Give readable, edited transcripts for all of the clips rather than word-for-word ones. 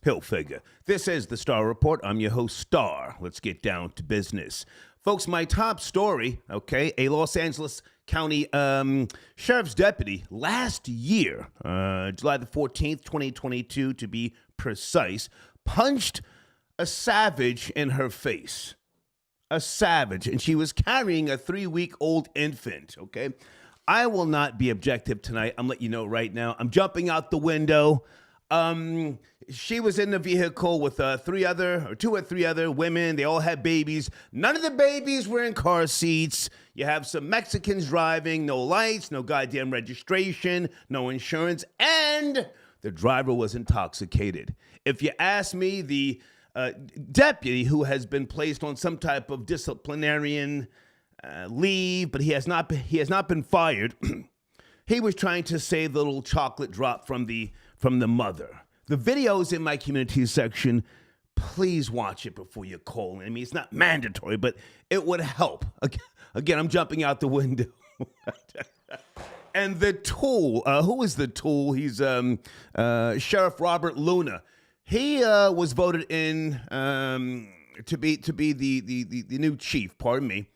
He'll figure. This is the Star Report. I'm your host, Star. Let's get down to business. Folks, my top story, okay, a Los Angeles County Sheriff's deputy last year, July the 14th, 2022, to be precise, punched a savage in her face. A savage, and she was carrying a 3-week-old infant, okay? I will not be objective tonight. I'm letting you know right now. I'm jumping out the window. She was in the vehicle with two or three other women. They all had babies. None of the babies were in car seats. You have some Mexicans driving, no lights, no goddamn registration, no insurance, and the driver was intoxicated. If you ask me, the deputy who has been placed on some type of disciplinarian leave, but he has not been fired. He was trying to save the little chocolate drop from the mother. The video's in my community section. Please watch it before you call. I mean, it's not mandatory, but it would help. Again, I'm jumping out the window. And the tool, who is the tool? He's Sheriff Robert Luna. He was voted in to be the new chief, pardon me,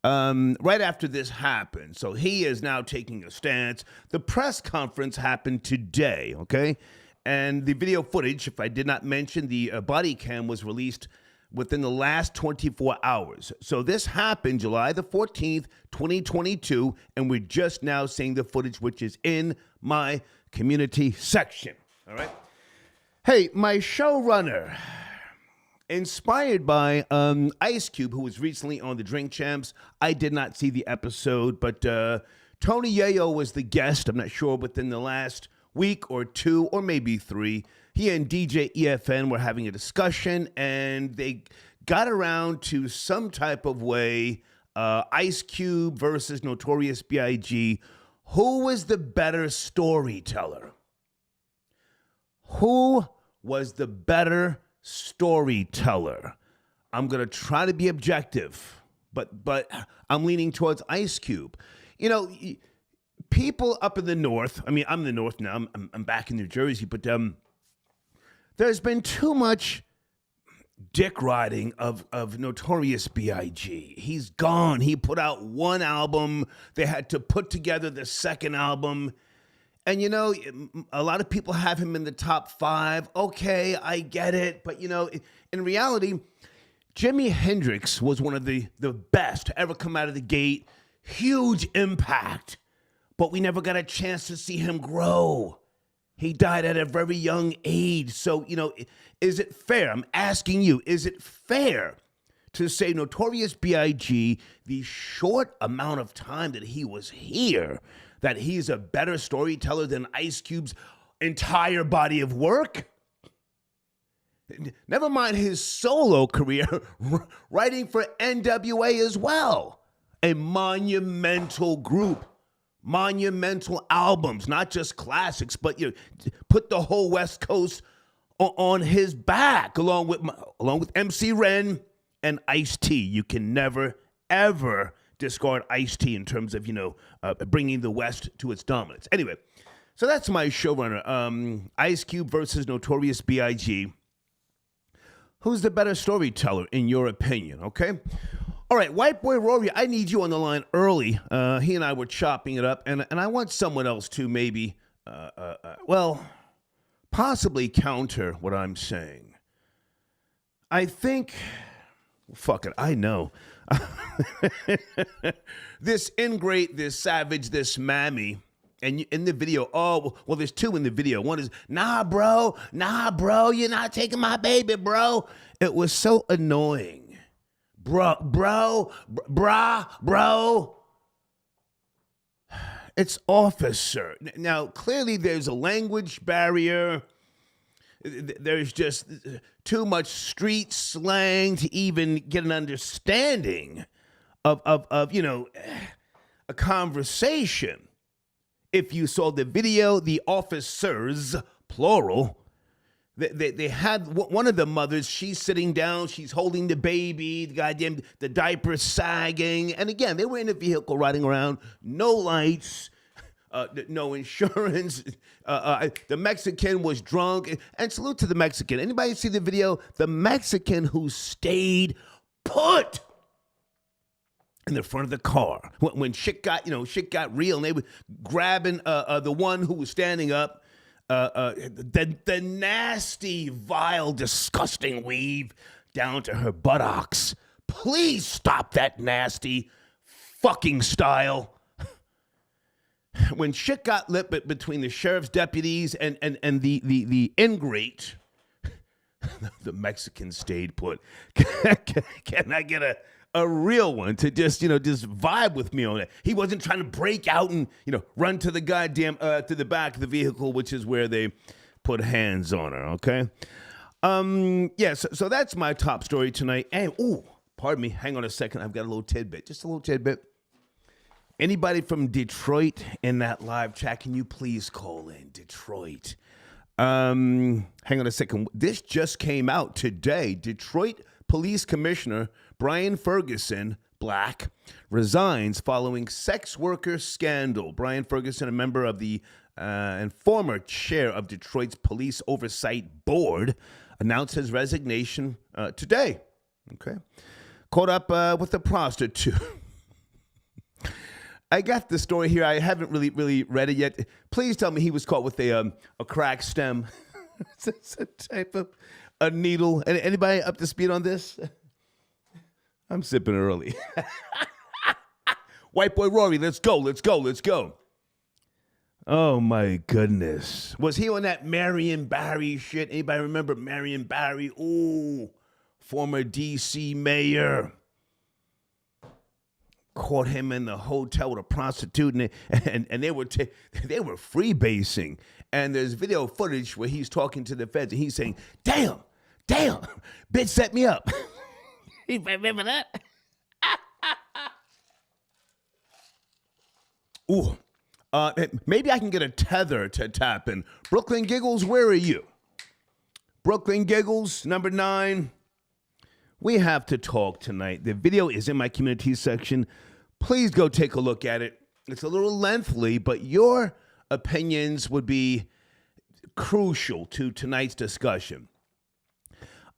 right after this happened. So he is now taking a stance. The press conference happened today, okay? And the video footage, if I did not mention, the body cam was released within the last 24 hours. So this happened July the 14th, 2022, and we're just now seeing the footage, which is in my community section, all right? Hey, my showrunner, inspired by Ice Cube, who was recently on the Drink Champs. I did not see the episode, but Tony Yayo was the guest. I'm not sure, within the last week or two, or maybe 3. He and DJ EFN were having a discussion, and they got around to some type of way, Ice Cube versus Notorious B.I.G. Who was the better storyteller? Who was the better storyteller? I'm going to try to be objective, but I'm leaning towards Ice Cube. You know, people up in the north, I mean, I'm in the north now, I'm back in New Jersey, but there's been too much dick riding of Notorious B.I.G. He's gone. He put out one album. They had to put together the second album. And, you know, a lot of people have him in the top 5. Okay, I get it. But, you know, in reality, Jimi Hendrix was one of the best to ever come out of the gate. Huge impact. But we never got a chance to see him grow. He died at a very young age. So, you know, is it fair? I'm asking you, is it fair to say Notorious B.I.G., the short amount of time that he was here, that he's a better storyteller than Ice Cube's entire body of work? Never mind his solo career, writing for NWA as well. A monumental group, monumental albums, not just classics, but you know, put the whole West Coast on his back, along with MC Ren and Ice-T. You can never, ever discard Ice-T in terms of, you know, bringing the West to its dominance. Anyway, so that's my showrunner. Ice Cube versus Notorious B.I.G. Who's the better storyteller, in your opinion, okay? All right, White Boy Rory, I need you on the line early. He and I were chopping it up, and I want someone else to maybe, possibly counter what I'm saying. I think, fuck it, I know. This ingrate, this savage, this mammy, and in the video, there's 2 in the video. One is, nah, bro, you're not taking my baby, bro. It was so annoying. Bro. It's officer. Now, clearly there's a language barrier. There's just too much street slang to even get an understanding of you know, a conversation. If you saw the video, the officers, plural, they had one of the mothers, she's sitting down, she's holding the baby, the diaper sagging. And again, they were in a vehicle riding around, no lights, no insurance. The Mexican was drunk. And salute to the Mexican. Anybody see the video? The Mexican who stayed put in the front of the car. When shit got real, and they were grabbing the one who was standing up. The nasty, vile, disgusting weave down to her buttocks. Please stop that nasty fucking style. When shit got lit between the sheriff's deputies and the ingrate, the Mexican stayed put. Can I get a real one to just vibe with me on it? He wasn't trying to break out and run to the goddamn to the back of the vehicle, which is where they put hands on her. Okay. So that's my top story tonight. And pardon me, hang on a second. I've got a little tidbit, just a little tidbit. Anybody from Detroit in that live chat, can you please call in? Detroit. Hang on a second. This just came out today. Detroit Police Commissioner Brian Ferguson, black, resigns following sex worker scandal. Brian Ferguson, a member of the and former chair of Detroit's Police Oversight Board, announced his resignation today. Okay. Caught up with a prostitute. I got the story here. I haven't really read it yet. Please tell me he was caught with a crack stem. It's a type of a needle. Anybody up to speed on this? I'm sipping early. White boy Rory, let's go. Oh my goodness. Was he on that Marion Barry shit? Anybody remember Marion Barry? Ooh, former DC mayor. Caught him in the hotel with a prostitute, and they were freebasing. And there's video footage where he's talking to the feds, and he's saying, "Damn, bitch set me up." You remember that? Ooh, maybe I can get a tether to tap in. Brooklyn Giggles, where are you? Brooklyn Giggles, number 9. We have to talk tonight. The video is in my community section. Please go take a look at it. It's a little lengthy, but your opinions would be crucial to tonight's discussion.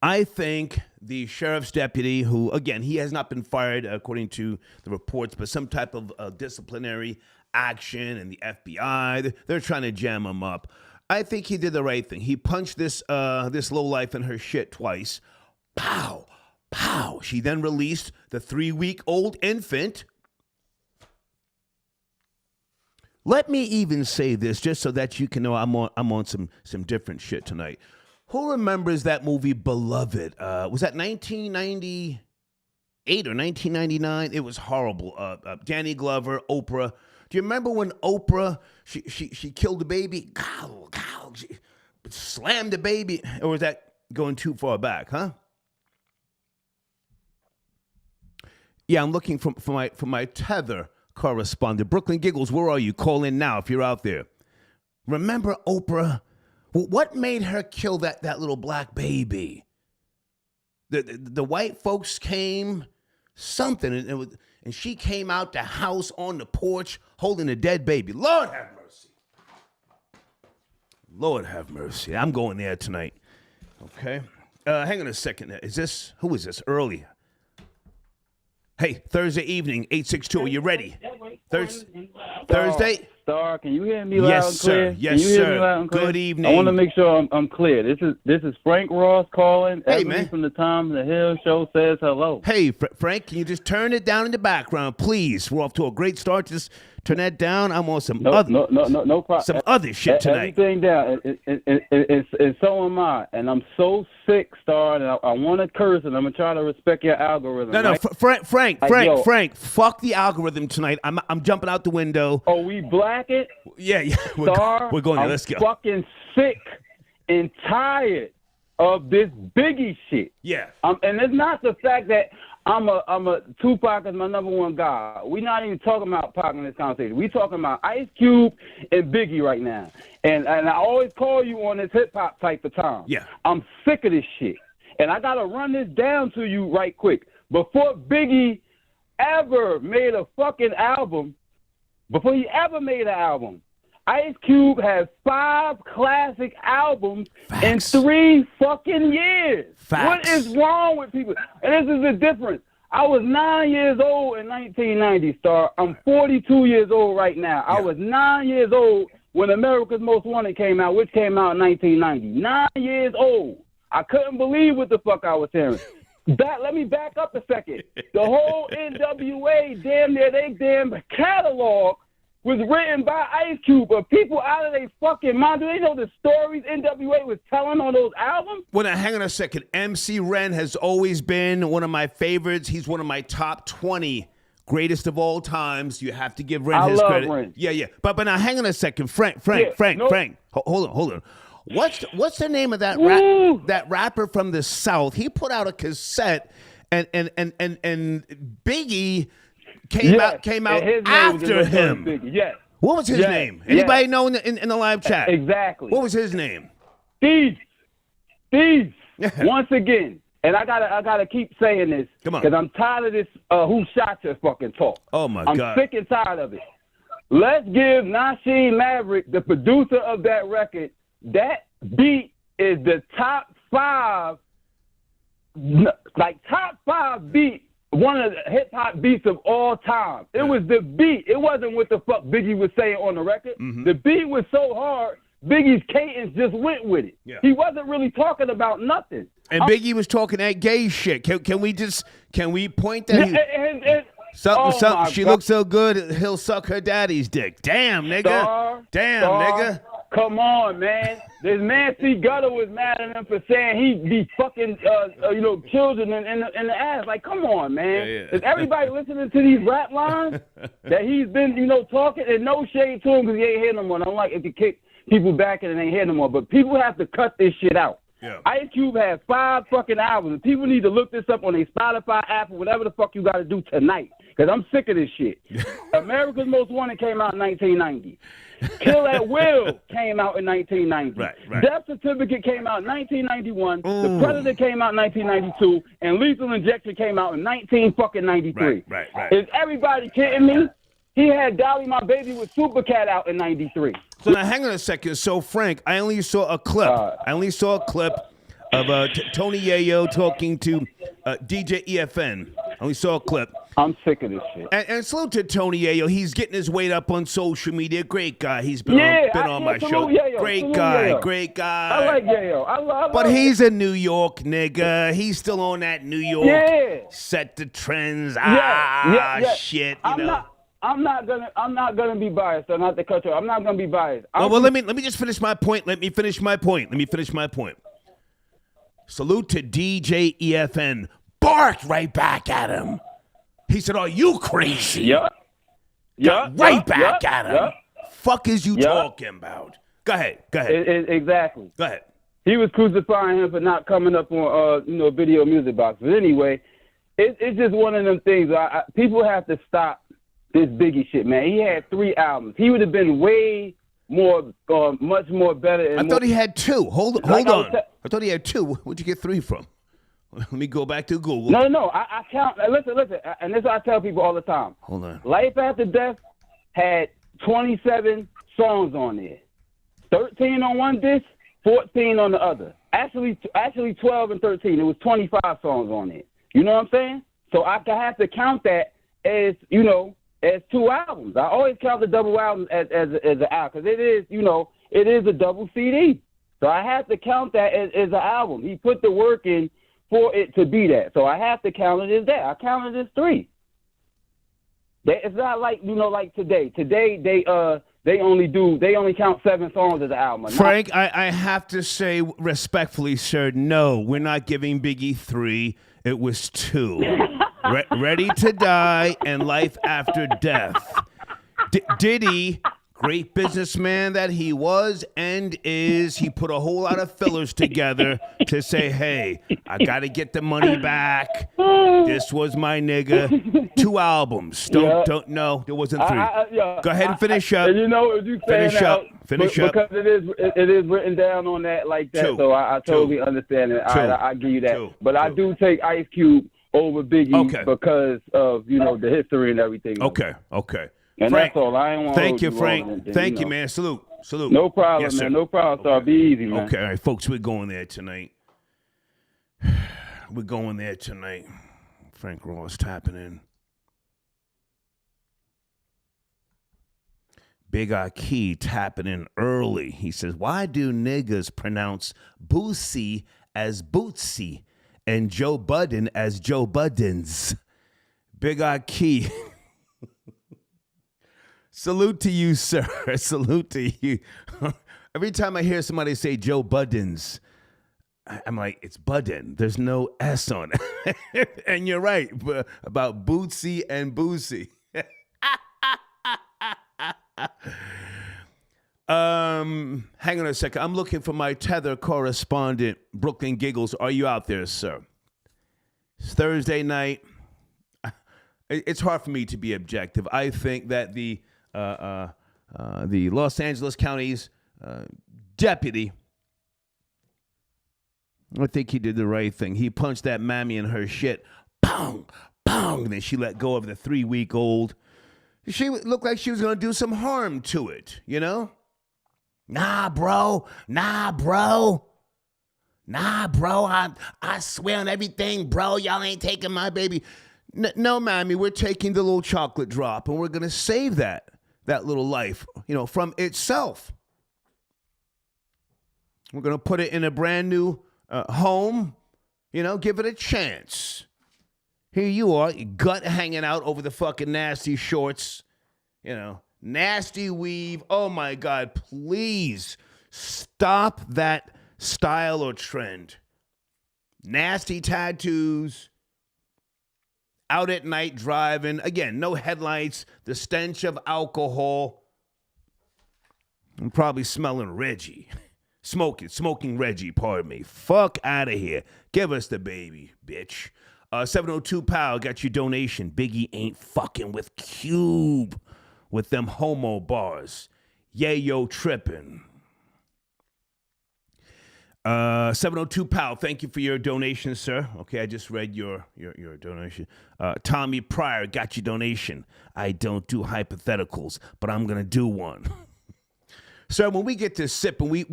I think the sheriff's deputy, who, again, he has not been fired according to the reports, but some type of disciplinary action, and the FBI, they're trying to jam him up. I think he did the right thing. He punched this lowlife in her shit twice. Pow. Pow. She then released the 3-week-old infant. Let me even say this just so that you can know I'm on some different shit tonight. Who remembers that movie Beloved? Was that 1998 or 1999? It was horrible. Danny Glover, Oprah. Do you remember when Oprah she killed the baby? She slammed the baby. Or was that going too far back, huh? Yeah, I'm looking for my tether correspondent. Brooklyn Giggles, where are you? Call in now if you're out there. Remember Oprah? What made her kill that little black baby? The white folks came, something, and she came out the house on the porch holding a dead baby. Lord have mercy. Lord have mercy. I'm going there tonight. Okay. Hang on a second. Who is this? Early. Hey, Thursday evening, 862. Are you ready? Thursday? Star, can you hear me loud and clear? Yes, sir. Good evening. I want to make sure I'm clear. This is Frank Ross calling. Hey, man. From the Tom the Hill Show says hello. Hey, Frank, can you just turn it down in the background, please? We're off to a great start. Just turn that down. I'm on some other shit tonight. Everything down. And so am I. And I'm so sick, Star, and I want to curse, and I'm going to try to respect your algorithm. No, right? Frank, fuck the algorithm tonight. I'm jumping out the window. Oh, we black it? Yeah. We're going there. Let's go. I'm fucking sick and tired of this Biggie shit. Yeah. And it's not the fact that I'm a Tupac is my number one guy. We're not even talking about Pac in this conversation. We talking about Ice Cube and Biggie right now. And I always call you on this hip hop type of time. Yeah. I'm sick of this shit. And I gotta run this down to you right quick. Before Biggie ever made a fucking album, before he ever made an album, Ice Cube has 5 classic albums Facts. in 3 fucking years. Facts. What is wrong with people? And this is the difference. I was 9 years old in 1990, Star. I'm 42 years old right now. Yeah. I was 9 years old when America's Most Wanted came out, which came out in 1990. 9 years old. I couldn't believe what the fuck I was hearing. Let me back up a second. The whole NWA, damn near they damn catalog was written by Ice Cube, but people out of their fucking mind, do they know the stories NWA was telling on those albums? Well, now, hang on a second. MC Ren has always been one of my favorites. He's one of my top 20 greatest of all times. You have to give Ren his credit. Ren. Yeah. But now, hang on a second. Frank. Hold on. What's the name of that that rapper from the South? He put out a cassette, and Biggie came out after him. Yes. What was his name? Anybody know in the live chat? Exactly. What was his name? Steve. Once again, and I gotta keep saying this because I'm tired of this who shot your fucking talk. Oh my God. I'm sick and tired of it. Let's give Nasheem Maverick, the producer of that record, that beat is the top 5 beat, one of the hip-hop beats of all time. It was the beat. It wasn't what the fuck Biggie was saying on the record. The beat was so hard, Biggie's cadence just went with it. Yeah. He wasn't really talking about nothing. And Biggie was talking that gay shit. Can we point that? Something. She looks so good, he'll suck her daddy's dick. Damn, nigga. Nigga. Come on, man. This man C. Gutter was mad at him for saying he'd be fucking, children in the ass. Like, come on, man. Yeah. Is everybody listening to these rap lines that he's been, talking? And no shade to him because he ain't here no more. I don't like if you kick people back and it ain't here no more. But people have to cut this shit out. Yeah. Ice Cube has 5 fucking albums. People need to look this up on their Spotify app or whatever the fuck you got to do tonight. Because I'm sick of this shit. America's Most Wanted came out in 1990. Kill at Will came out in 1990. Right. Death Certificate came out in 1991. The Predator came out in 1992. And Lethal Injection came out in 1993. Right. Is everybody kidding me? He had Dolly My Baby with Supercat out in 93. So now hang on a second. So Frank, I only saw a clip. Of Tony Yayo talking to DJ EFN. I only saw a clip. I'm sick of this shit. And salute to Tony Yayo. He's getting his weight up on social media. Great guy. He's been on my show. Yayo. Great guy. I like Yayo. I love But he's a New York nigga. He's still on that New York. Set the trends. Shit. I'm not gonna be biased. So not to cut you. I'm not gonna be biased. Well, let me just finish my point. Let me finish my point. Salute to DJ EFN. Barked right back at him. He said, "Are you crazy?" Back at him. Fuck is you talking about? Go ahead. Exactly. Go ahead. He was crucifying him for not coming up on Video Music Box. But anyway, it's just one of them things. People have to stop this Biggie shit, man. He had 3 albums. He would have been way more, much more better. I thought he had 2. Hold on. I thought he had 2. Where'd you get 3 from? Let me go back to Google. No. I count. Listen. And this is what I tell people all the time. Hold on. Life After Death had 27 songs on there. 13 on one disc, 14 on the other. Actually 12 and 13. It was 25 songs on there. You know what I'm saying? So I have to count that as, as 2 albums. I always count the double albums as an album because it is a double CD. So I have to count that as an album. He put the work in for it to be that. So I have to count it as that. I count it as 3. It's not like, like today. Today they only count 7 songs as an album. Frank, I have to say respectfully, sir, no, we're not giving Biggie 3. It was 2. Ready to Die and Life After Death. Diddy, great businessman that he was and is, he put a whole lot of fillers together to say, hey, I got to get the money back. This was my nigga. 2 albums. No, there wasn't 3. Go ahead and finish up. Finish up. Because it is written down on that like that, 2. so I totally understand it. I give you that. But I do take Ice Cube over Biggie because of, the history and everything. Okay. And Frank, that's all. I ain't want to thank you, hold Frank. long, Thank you, man. Salute. No problem, Yes, man. sir. No problem, Star. Be easy, man. Okay, all right, folks, we're going there tonight. We're going there tonight. Frank Ross tapping in. Biggie tapping in early. He says, why do niggas pronounce Boosie as Bootsy and Joe Budden as Joe Buddens? Biggie. Salute to you, sir. Salute to you. Every time I hear somebody say Joe Buddens, I'm like, it's Budden. There's no S on it. And you're right about Bootsy and Boosie. Hang on a second. I'm looking for my Tether correspondent, Brooklyn Giggles. Are you out there, sir? It's Thursday night. It's hard for me to be objective. I think that the Los Angeles County's deputy, I think he did the right thing. He punched that mammy in her shit. Bang, bang. And then she let go of the 3-week-old. She looked like she was going to do some harm to it, you know? Nah, bro. I swear on everything, bro. Y'all ain't taking my baby. No, mammy, we're taking the little chocolate drop, and we're going to save that little life, from itself. We're going to put it in a brand new home, give it a chance. Here you are, your gut hanging out over the fucking nasty shorts, nasty weave. Oh my God, please stop that style or trend. Nasty tattoos, out at night driving. Again, no headlights, the stench of alcohol. I'm probably smelling Reggie. Smoking Reggie, pardon me. Fuck out of here. Give us the baby, bitch. 702 Pow got your donation. Biggie ain't fucking with Cube with them homo bars. Yayo tripping. 702 Pow, thank you for your donation, sir. Okay, I just read your donation. Tommy Pryor got your donation. I don't do hypotheticals, but I'm gonna do one. So when we get to sipping, we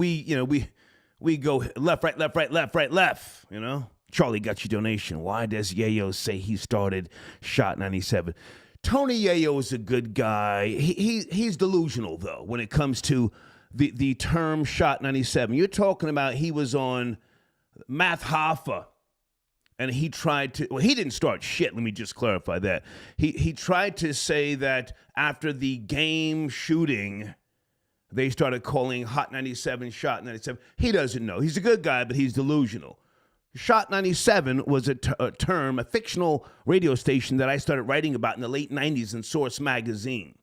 go left, right. Charlie got your donation. Why does Yayo say he started Shot 97? Tony Yayo is a good guy. He's delusional, though, when it comes to the term Shot 97. You're talking about he was on Math Hoffa, and he tried to, well, he didn't start shit. Let me just clarify that. He tried to say that after the game shooting, they started calling Hot 97 Shot 97. He doesn't know. He's a good guy, but he's delusional. Shot 97 was a term, a fictional radio station that I started writing about in the late 90s in Source magazine.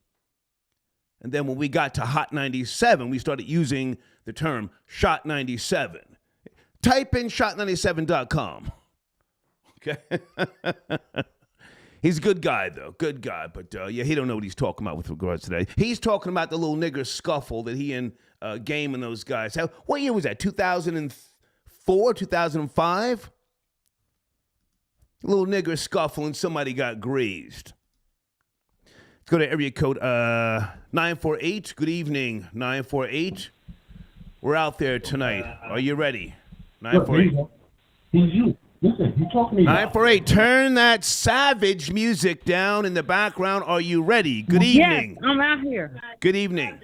And then when we got to Hot 97, we started using the term Shot 97. Type in shot97.com. Okay? He's a good guy, though. Good guy. But, he don't know what he's talking about with regards to that. He's talking about the little nigger scuffle that he and Game and those guys had. What year was that? 2004, 2005? A little nigger scuffle and somebody got grazed. Let's go to area code 948. Good evening, 948. We're out there tonight. Are you ready? 948. Who's you? Listen, you talking to me? 948. Turn that savage music down in the background. Are you ready? Good evening. Yes, I'm out here. Good evening.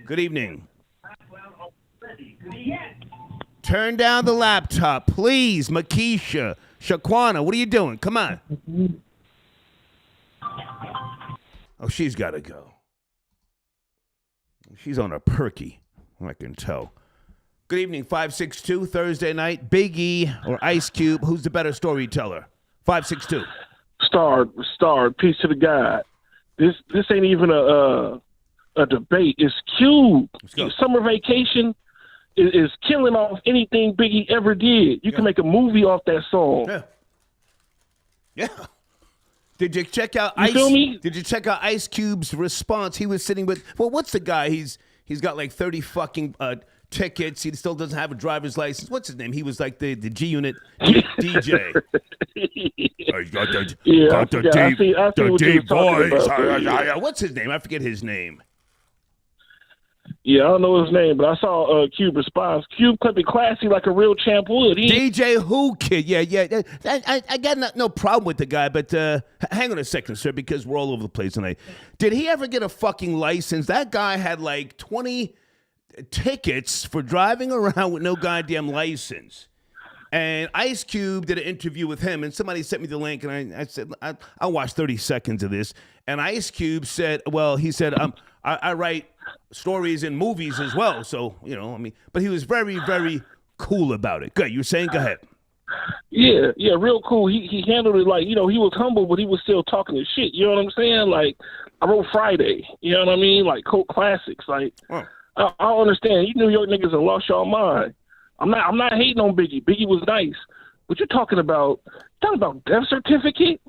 Good evening. Turn down the laptop, please, Makisha. Shaquana, what are you doing? Come on. Oh, she's got to go. She's on a perky, I can tell. Good evening, 562, Thursday night. Biggie or Ice Cube, who's the better storyteller? 562. Star, peace to the God. This ain't even a debate. It's Cube. Summer Vacation is killing off anything Biggie ever did. You can make a movie off that song. Yeah. Did you check out Did you check out Ice Cube's response? He was sitting with, well, what's the guy? He's got like 30 fucking tickets. He still doesn't have a driver's license. What's his name? He was like the G Unit DJ. I got the deep voice. What's his name? I forget his name. Yeah, I don't know his name, but I saw Cube response. Cube kept it classy like a real champ would. DJ Who Kid, yeah. I got no problem with the guy, but hang on a second, sir, because we're all over the place tonight. Did he ever get a fucking license? That guy had like 20 tickets for driving around with no goddamn license. And Ice Cube did an interview with him, and somebody sent me the link, and I said, I'll watch 30 seconds of this. And Ice Cube said, I write stories and movies as well. So, but he was very, very cool about it. Good. You were saying? Go ahead. Yeah, real cool. He handled it like, he was humble, but he was still talking his shit. You know what I'm saying? Like, I wrote Friday. You know what I mean? Like, cult classics. Like, I don't understand. You New York niggas have lost y'all mind. I'm not hating on Biggie. Biggie was nice. But you're talking about death certificate?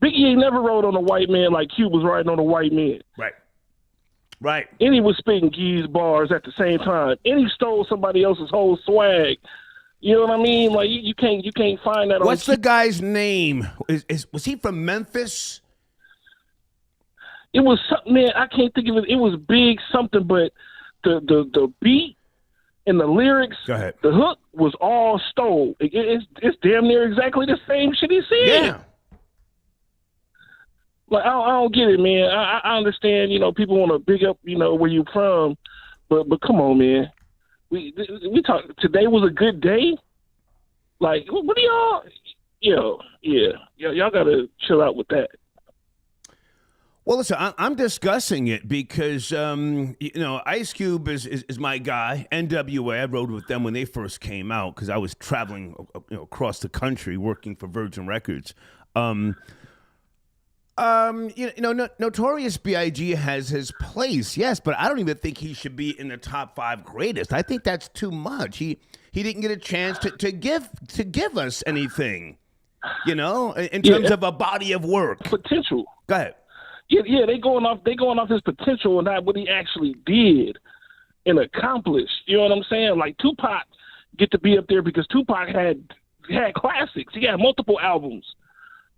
Biggie ain't never rode on a white man like Cube was riding on a white man. Right. And he was spitting G's bars at the same time. And he stole somebody else's whole swag. You know what I mean? Like, you can't find that. What's the guy's name? Was he from Memphis? It was something, man. I can't think of it. It was big something, but the beat and the lyrics, go ahead, the hook was all stole. It's damn near exactly the same shit he said. Yeah. Like, I don't get it, man. I understand, people want to big up, where you from, but come on, man. We talk. Today was a good day. Like, what are y'all? Y'all gotta chill out with that. Well, listen, I'm discussing it because Ice Cube is my guy. NWA, I rode with them when they first came out because I was traveling across the country working for Virgin Records. Notorious B.I.G. has his place, yes, but I don't even think he should be in the top 5 greatest. I think that's too much. He didn't get a chance to give us anything, in terms of a body of work. Potential. Go ahead. Yeah, they going off his potential and not what he actually did and accomplished. You know what I'm saying? Like, Tupac get to be up there because Tupac had classics. He had multiple albums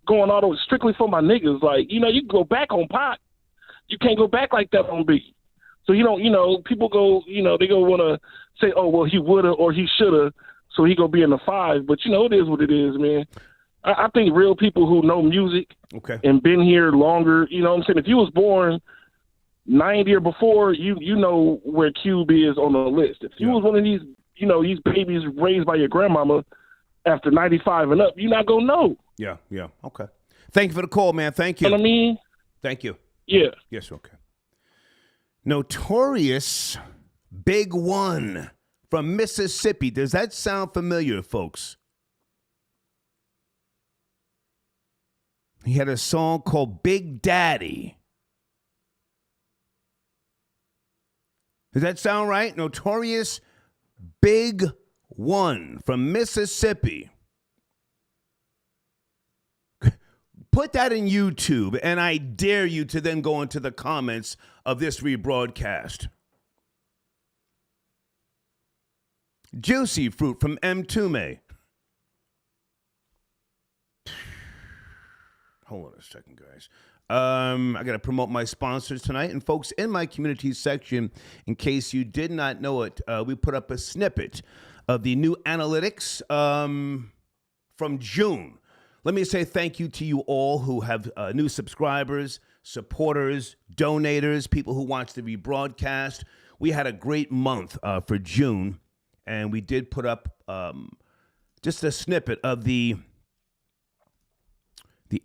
going all the way strictly for my niggas. Like, you can go back on Pac. You can't go back like that on Biggie. So people go, they go want to say, oh, well, he woulda or he shoulda, so he gonna be in the 5. But it is what it is, man. I think real people who know music and been here longer, you know what I'm saying? If you was born 90 or before, you know where Cube is on the list. If you was one of these, these babies raised by your grandmama after 95 and up, you're not going to know. Yeah. Okay. Thank you for the call, man. Thank you. You know what I mean? Thank you. Yeah. Yes, okay. Notorious Big One from Mississippi. Does that sound familiar, folks? He had a song called Big Daddy. Does that sound right? Notorious Big One from Mississippi. Put that in YouTube, and I dare you to then go into the comments of this rebroadcast. Juicy Fruit from M. Tume. Hold on a second, guys. I got to promote my sponsors tonight. And folks, in my community section, in case you did not know it, we put up a snippet of the new analytics from June. Let me say thank you to you all who have new subscribers, supporters, donators, people who watch the rebroadcast. We had a great month for June, and we did put up just a snippet of the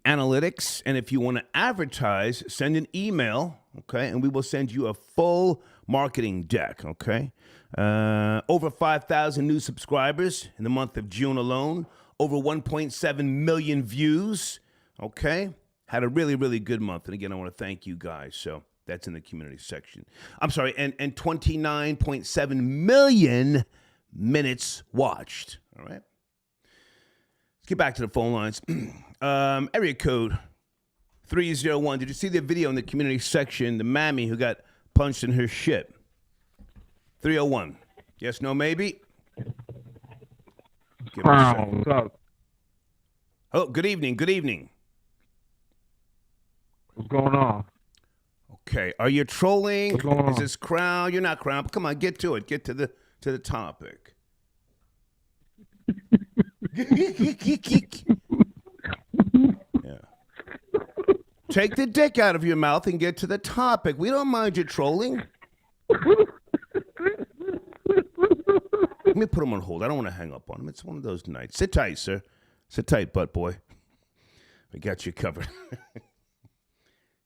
analytics. And if you want to advertise, send an email, okay? And we will send you a full marketing deck, okay? Over 5,000 new subscribers in the month of June alone. Over 1.7 million views, okay? Had a really, really good month. And again, I want to thank you guys. So that's in the community section. I'm sorry, and 29.7 million minutes watched, all right? Let's get back to the phone lines. Area code 301. Did you see the video in the community section? The mammy who got punched in her shit. 301. Yes, no, maybe. Give me a second. Oh, good evening. Good evening. What's going on? Okay, are you trolling? What's going on? Is this Crown? You're not Crown. Come on, get to it. Get to the topic. Yeah. Take the dick out of your mouth and get to the topic. We don't mind you trolling. Let me put him on hold. I don't want to hang up on him. It's one of those nights. Sit tight, sir. Sit tight, butt boy. We got you covered.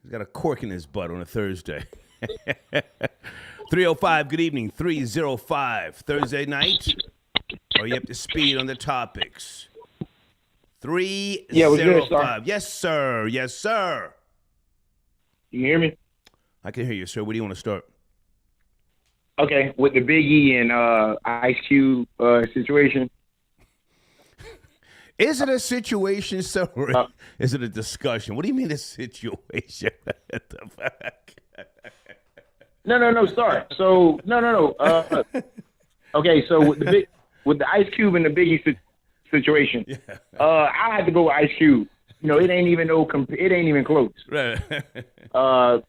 He's got a cork in his butt on a Thursday. 305, good evening. 305, Thursday night. Are you up to speed on the topics? 305. Yes, sir. Yes, sir. You hear me? I can hear you, sir. Where do you want to start? Okay, with the Biggie and Ice Cube situation. Is it a situation, sir, or is it a discussion? What do you mean a situation? What the fuck? No, sorry. So, no. Okay, so with the Ice Cube and the Biggie situation, yeah. I had to go with Ice Cube. You know, it ain't even close. Right. And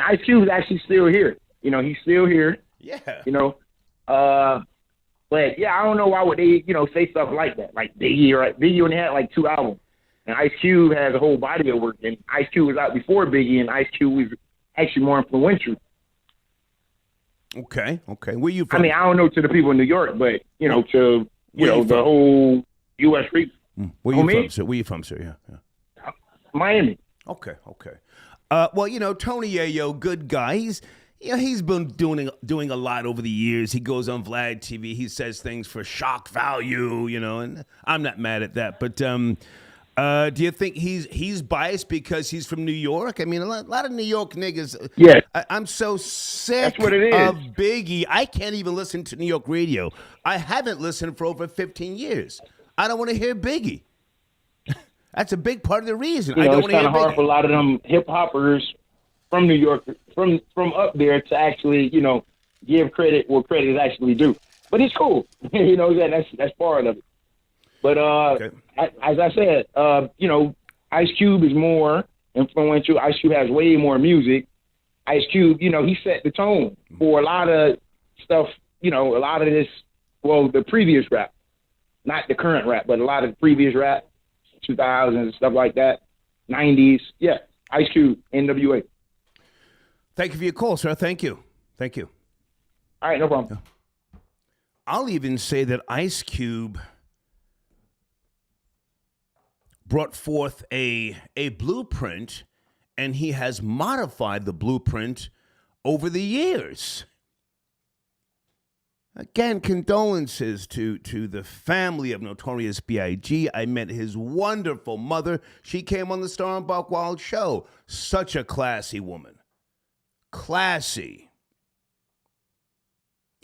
Ice Cube is actually still here. You know, he's still here. Yeah. You know, but yeah, I don't know why would they, say stuff like that. Like Biggie, right? Biggie only had like 2 albums, and Ice Cube has a whole body of work. And Ice Cube was out before Biggie, and Ice Cube was actually more influential. Okay. Where you from? I mean, I don't know to the people in New York, but to the whole U.S. region. Where you from, sir? Where you from, sir? Yeah. Miami. Okay. Well, Tony Yayo, good guy. He's been doing a lot over the years. He goes on Vlad TV. He says things for shock value, and I'm not mad at that. But do you think he's biased because he's from New York? I mean, a lot of New York niggas. Yeah. I'm so sick That's what it is. of Biggie. I can't even listen to New York radio. I haven't listened for over 15 years. I don't want to hear Biggie. That's a big part of the reason. I don't want to hear Biggie. It's kind of hard for a lot of them hip hoppers from New York, from up there, to actually, give credit where credit is actually due. But it's cool, that's part of it. But as I said, Ice Cube is more influential. Ice Cube has way more music. Ice Cube, he set the tone for a lot of stuff. A lot of this, the previous rap, not the current rap, but a lot of the previous rap, 2000s and stuff like that, 90s. Yeah, Ice Cube, NWA. Thank you for your call, sir. Thank you. All right, no problem. I'll even say that Ice Cube brought forth a blueprint, and he has modified the blueprint over the years. Again, condolences to the family of Notorious B.I.G. I met his wonderful mother. She came on the Star and Buck Wild show. Such a classy woman. Classy.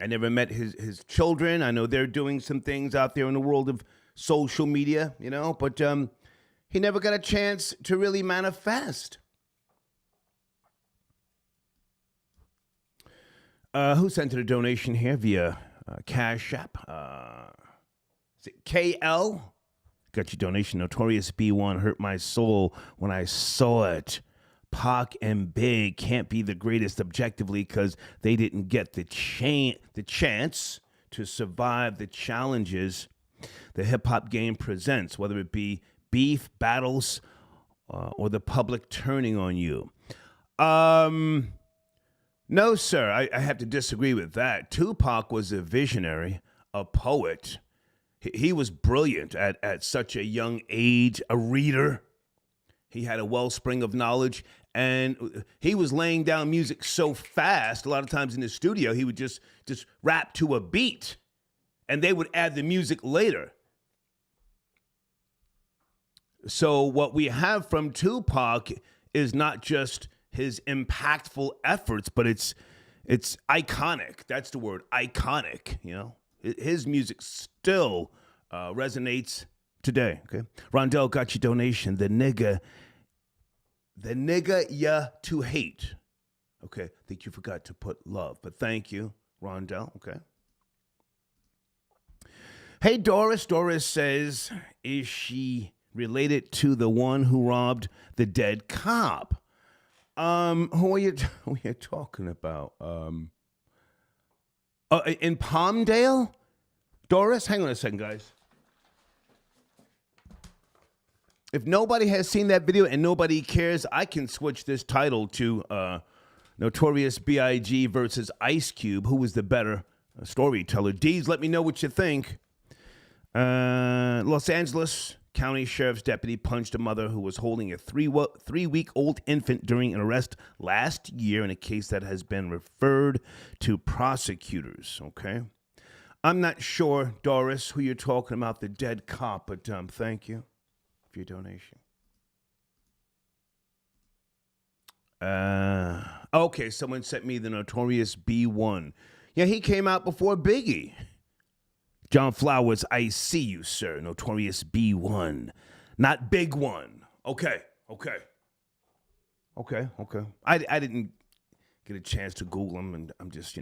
I never met his children. I know they're doing some things out there in the world of social media, but he never got a chance to really manifest. Who sent it a donation here via Cash App? Is it KL? Got your donation. Notorious B.I.G hurt my soul when I saw it. Pac and Big can't be the greatest objectively because they didn't get the chance to survive the challenges the hip-hop game presents, whether it be beef, battles, or the public turning on you. No, sir, I have to disagree with that. Tupac was a visionary, a poet. He was brilliant at such a young age, a reader. He had a wellspring of knowledge, and he was laying down music so fast, a lot of times in the studio, he would just rap to a beat, and they would add the music later. So what we have from Tupac is not just his impactful efforts, but it's iconic. That's the word, iconic. His music still resonates today. Okay, Rondell got your donation. The nigga ya to hate. Okay, I think you forgot to put love, but thank you, Rondell. Okay, Hey, Doris. Doris says, is she related to the one who robbed the dead cop? Who are you talking about? In Palmdale? Doris, hang on a second, guys. If nobody has seen that video and nobody cares, I can switch this title to Notorious B.I.G. versus Ice Cube. Who was the better storyteller? Deez, let me know what you think. Los Angeles County Sheriff's deputy punched a mother who was holding a three-week-old infant during an arrest last year in a case that has been referred to prosecutors. Okay. I'm not sure, Doris, who you're talking about, the dead cop, but thank you for your donation. Okay, someone sent me the Notorious B.I.G. Yeah, he came out before Biggie. John Flowers, I see you, sir. Notorious B.I.G. Not Big One. Okay. I didn't get a chance to Google him, and I'm just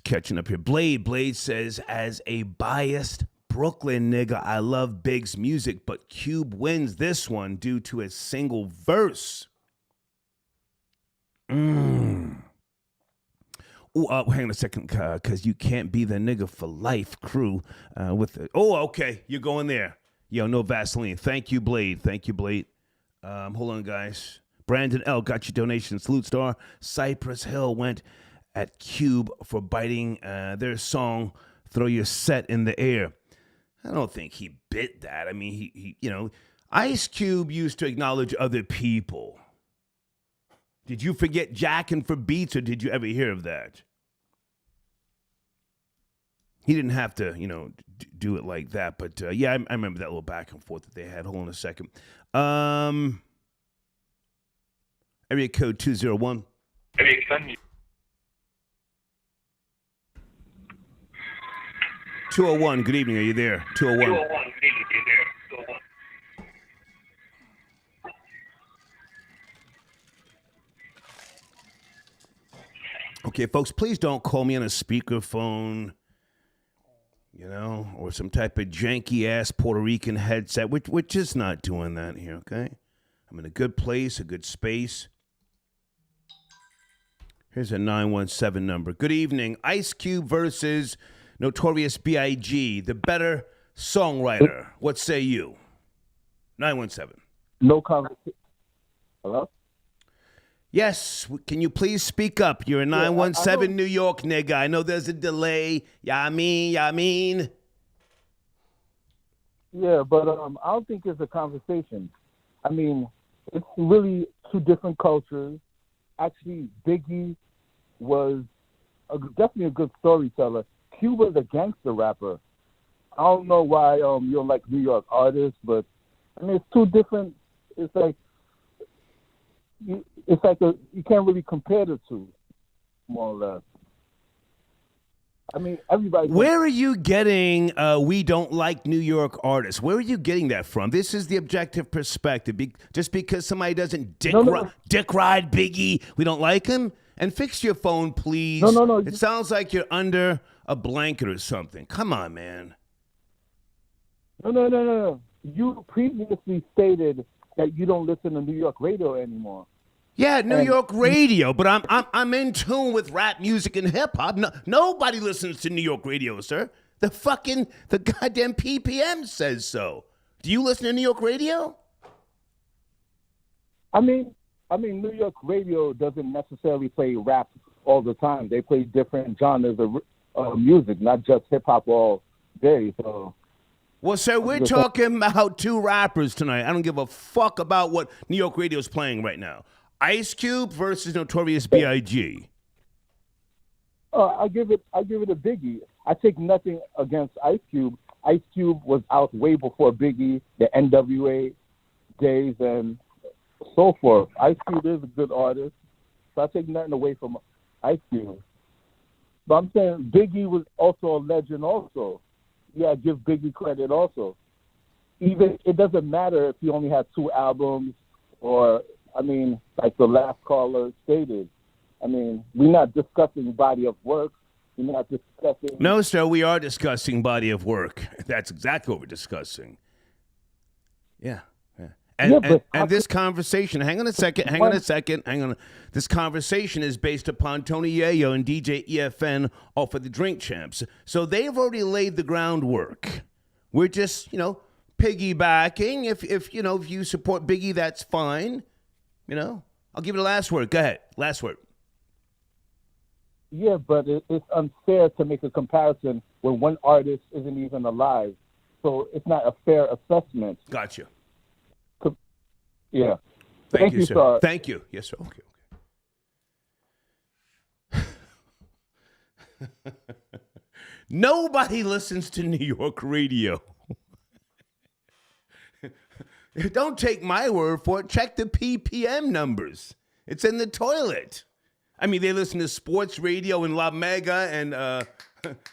catching up here. Blade says, as a biased Brooklyn nigga, I love Big's music, but Cube wins this one due to a single verse. Hang on a second, because you can't be the nigga for life crew with it. Oh, okay, you're going there. Yo, no Vaseline. Thank you, Blade. Hold on, guys. Brandon L. got your donation. Salute Star. Cypress Hill went at Cube for biting their song, Throw Your Set in the Air. I don't think he bit that. I mean, he Ice Cube used to acknowledge other people. Did you forget jacking for beats, or did you ever hear of that? He didn't have to, do it like that. But, yeah, I remember that little back and forth that they had. Hold on a second. Area code 201. 201, good evening. Are you there? 201. 201, good evening. Are you there? 201. Okay, folks, please don't call me on a speakerphone, or some type of janky-ass Puerto Rican headset. We're just not doing that here, okay? I'm in a good place, a good space. Here's a 917 number. Good evening. Ice Cube versus Notorious B.I.G., the better songwriter. What say you? 917. No conversation. Hello? Yes. Can you please speak up? You're a 917 New York nigga. I know there's a delay. Yeah, I mean. Yeah, but I don't think it's a conversation. I mean, it's really two different cultures. Actually, Biggie was definitely a good storyteller. Cube was a gangster rapper. I don't know why you don't like New York artists, but I mean, it's two different. It's like you can't really compare the two, more or less. I mean, everybody. Where are you getting we don't like New York artists? Where are you getting that from? This is the objective perspective. Just because somebody doesn't dick ride Biggie, we don't like him? And fix your phone, please. No. It sounds like you're under a blanket or something. Come on, man. No. You previously stated that you don't listen to New York radio anymore. Yeah, New York radio, but I'm in tune with rap music and hip hop. No, nobody listens to New York radio, sir. The goddamn PPM says so. Do you listen to New York radio? I mean, New York radio doesn't necessarily play rap all the time. They play different genres of music, not just hip hop all day. So. Well, sir, we're talking about two rappers tonight. I don't give a fuck about what New York radio is playing right now. Ice Cube versus Notorious B.I.G. I give it a Biggie. I take nothing against Ice Cube. Ice Cube was out way before Biggie, the NWA days, and so forth. Ice Cube is a good artist, so I take nothing away from Ice Cube. But I'm saying Biggie was also a legend also. Yeah, give Biggie credit also. Even it doesn't matter if he only had 2 albums or, like the last caller stated. I mean, we're not discussing body of work. You're not discussing. No, sir, we are discussing body of work. That's exactly what we're discussing. Yeah. And this conversation, hang on a second. This conversation is based upon Tony Yayo and DJ EFN off of the Drink Champs. So they've already laid the groundwork. We're just, piggybacking. If you support Biggie, that's fine. I'll give you the last word. Go ahead. Last word. Yeah, but it's unfair to make a comparison when one artist isn't even alive. So it's not a fair assessment. Gotcha. Yeah. Thank you, sir. Star. Thank you. Yes, sir. Okay. Nobody listens to New York radio. Don't take my word for it. Check the PPM numbers. It's in the toilet. I mean, they listen to sports radio and La Mega, and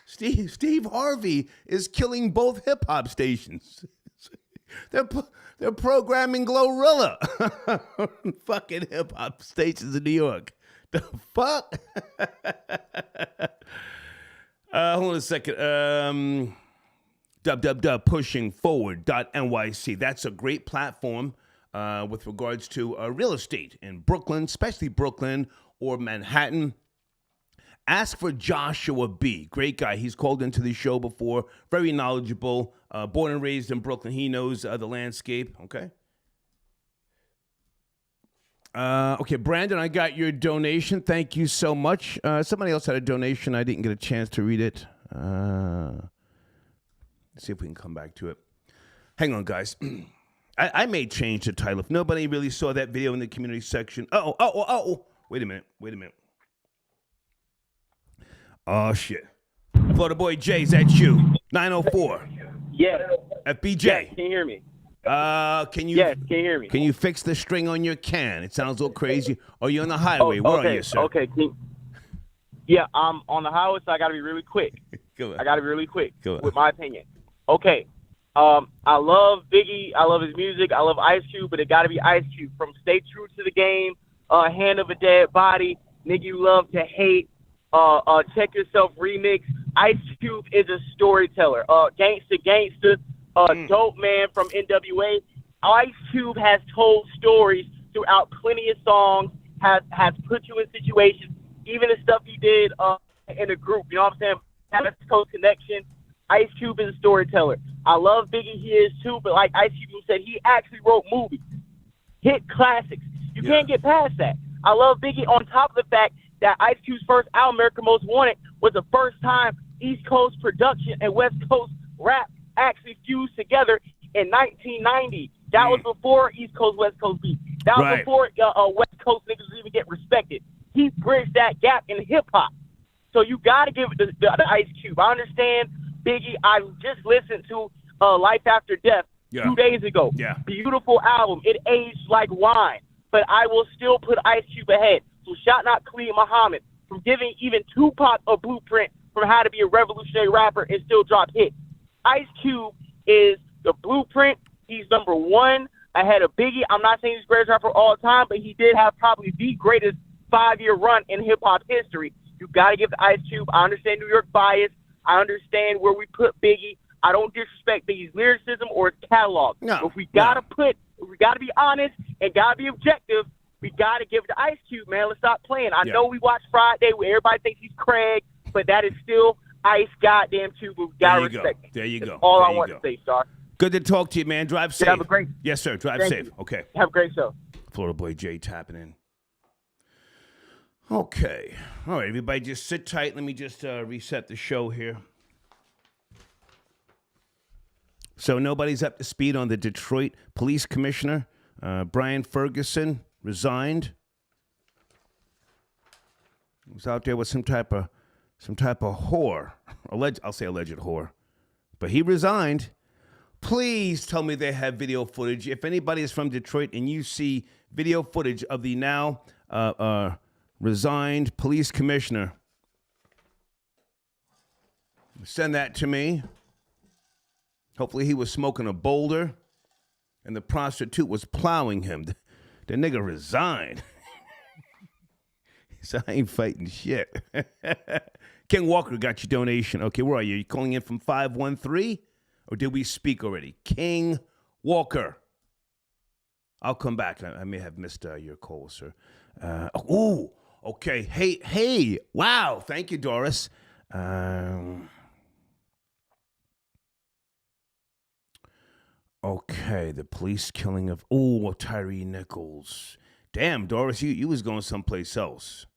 Steve Harvey is killing both hip hop stations. They're programming Glorilla. Fucking hip hop stations in New York. The fuck? Hold on a second. www.pushingforward.nyc. That's a great platform with regards to real estate in Brooklyn, especially Brooklyn or Manhattan. Ask for Joshua B. Great guy. He's called into the show before. Very knowledgeable. Born and raised in Brooklyn. He knows the landscape. Okay. Okay, Brandon, I got your donation. Thank you so much. Somebody else had a donation. I didn't get a chance to read it. Let's see if we can come back to it. Hang on, guys. I may change the title. If nobody really saw that video in the community section. Oh. Wait a minute. Oh, shit. Florida Boy J, is that you? 904. Yeah. FBJ. Yes, can you hear me? Can you? Yes, can you hear me? Can you fix the string on your can? It sounds a little crazy. Are you on the highway? Where are you, sir? Okay. Yeah, I'm on the highway, so I got to be really quick. Go on. I got to be really quick Go on. with my opinion. Okay. I love Biggie. I love his music. I love Ice Cube, but it got to be Ice Cube. From Stay True to the Game, Hand of a Dead Body, Nigga You Love to Hate, Check Yourself remix. Ice Cube is a storyteller. Gangsta, Dope Man from NWA. Ice Cube has told stories throughout plenty of songs, has put you in situations, even the stuff he did in a group, you know what I'm saying? West Coast Connection. Ice Cube is a storyteller. I love Biggie, he is too, but like Ice Cube said, he actually wrote movies, hit classics. You can't get past that. I love Biggie on top of the fact that Ice Cube's first album, America Most Wanted, was the first time East Coast production and West Coast rap actually fused together in 1990. That was before East Coast, West Coast beat. That was before West Coast niggas even get respected. He bridged that gap in hip-hop. So you got to give it the Ice Cube. I understand Biggie. I just listened to Life After Death 2 days ago. Yeah. Beautiful album. It aged like wine. But I will still put Ice Cube ahead. So shout out Khalid Muhammad from giving even Tupac a blueprint from how to be a revolutionary rapper and still drop hits. Ice Cube is the blueprint. He's number one ahead of Biggie. I'm not saying he's the greatest rapper of all time, but he did have probably the greatest 5-year run in hip-hop history. You got to give the Ice Cube. I understand New York bias. I understand where we put Biggie. I don't disrespect Biggie's lyricism or his catalog. No, if we got to be honest and got to be objective, we got to give it to Ice Cube, man. Let's stop playing. I know we watch Friday where everybody thinks he's Craig, but that is still Ice goddamn Cube. We got to respect him. There you go. That's all I want to say, Star. Good to talk to you, man. Drive safe. Have a great. Yes, sir. Drive Thank safe. You. Okay. Have a great show. Florida Boy J tapping in. Okay. All right, everybody just sit tight. Let me just reset the show here. So nobody's up to speed on the Detroit police commissioner. Brian Ferguson resigned. He was out there with some type of whore. I'll say alleged whore. But he resigned. Please tell me they have video footage. If anybody is from Detroit and you see video footage of the now resigned police commissioner, send that to me. Hopefully he was smoking a boulder and the prostitute was plowing him. The nigga resigned. He said, I ain't fighting shit. King Walker got your donation. Okay, where are you? Are you calling in from 513? Or did we speak already? King Walker. I'll come back. I may have missed your call, sir. Okay. Hey. Wow. Thank you, Doris. Okay, the police killing of Tyree Nichols. Damn, Doris, you was going someplace else.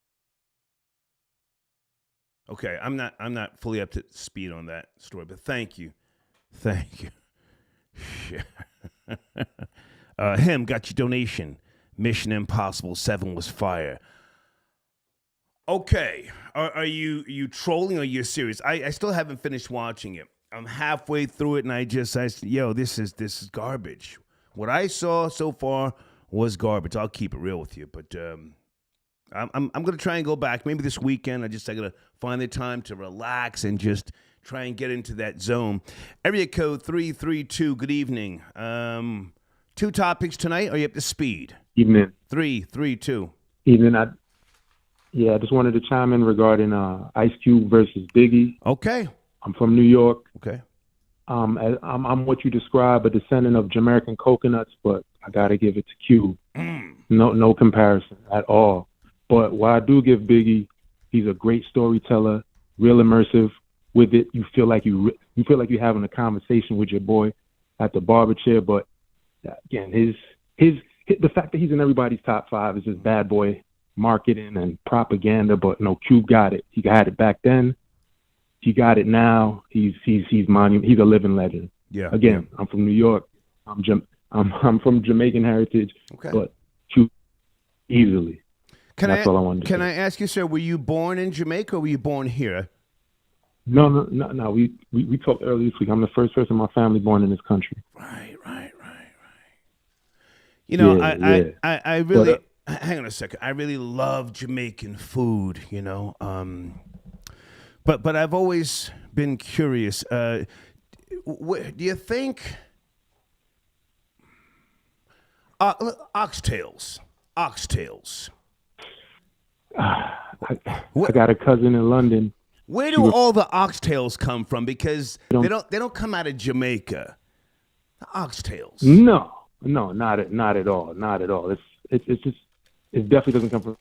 Okay, I'm not fully up to speed on that story, but thank you. Him got your donation. Mission Impossible 7 was fire. Okay, are you trolling or are you serious? I still haven't finished watching it. I'm halfway through it, and I said, this is garbage. What I saw so far was garbage. I'll keep it real with you, but I'm gonna try and go back. Maybe this weekend. I gotta find the time to relax and just try and get into that zone. Area code 332. Good evening. 2 topics tonight. Are you up to speed? Evening. 332. Evening. I just wanted to chime in regarding Ice Cube versus Biggie. Okay. I'm from New York. Okay. I'm what you describe, a descendant of Jamaican coconuts, but I gotta give it to Cube. No comparison at all. But what I do give Biggie, he's a great storyteller, real immersive with it. You feel like you're having a conversation with your boy at the barber chair. But again, the fact that he's in everybody's top 5 is just bad boy marketing and propaganda. But no, Cube got it. He got it back then. He got it now. He's a living legend. Yeah. Again, I'm from New York. I'm from Jamaican heritage. Okay. But Cube easily. That's all I wanted to say. Can I ask you, sir, were you born in Jamaica or were you born here? No. We talked earlier this week. I'm the first person in my family born in this country. Right. You know, I really hang on a second. I really love Jamaican food. You know, but I've always been curious. Do you think oxtails? I got a cousin in London. Where do all the oxtails come from? Because they don't come out of Jamaica. The oxtails. No, not at all. It definitely doesn't come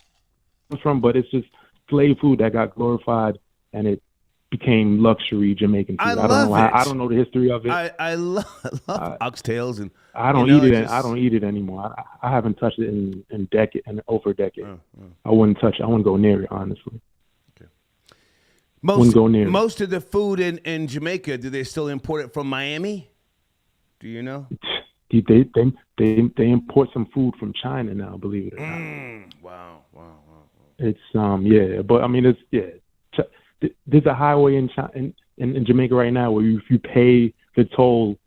from, but it's just slave food that got glorified and it became luxury Jamaican food. I don't know the history of it. I love oxtails, and I don't eat it. I don't eat it anymore. I haven't touched it in over a decade. I wouldn't touch it. I wouldn't go near it, honestly. Okay. Most of the food in Jamaica, do they still import it from Miami? Do you know? They import some food from China now. Believe it or not. Wow. It's but I mean there's a highway in Jamaica right now where if you pay the toll,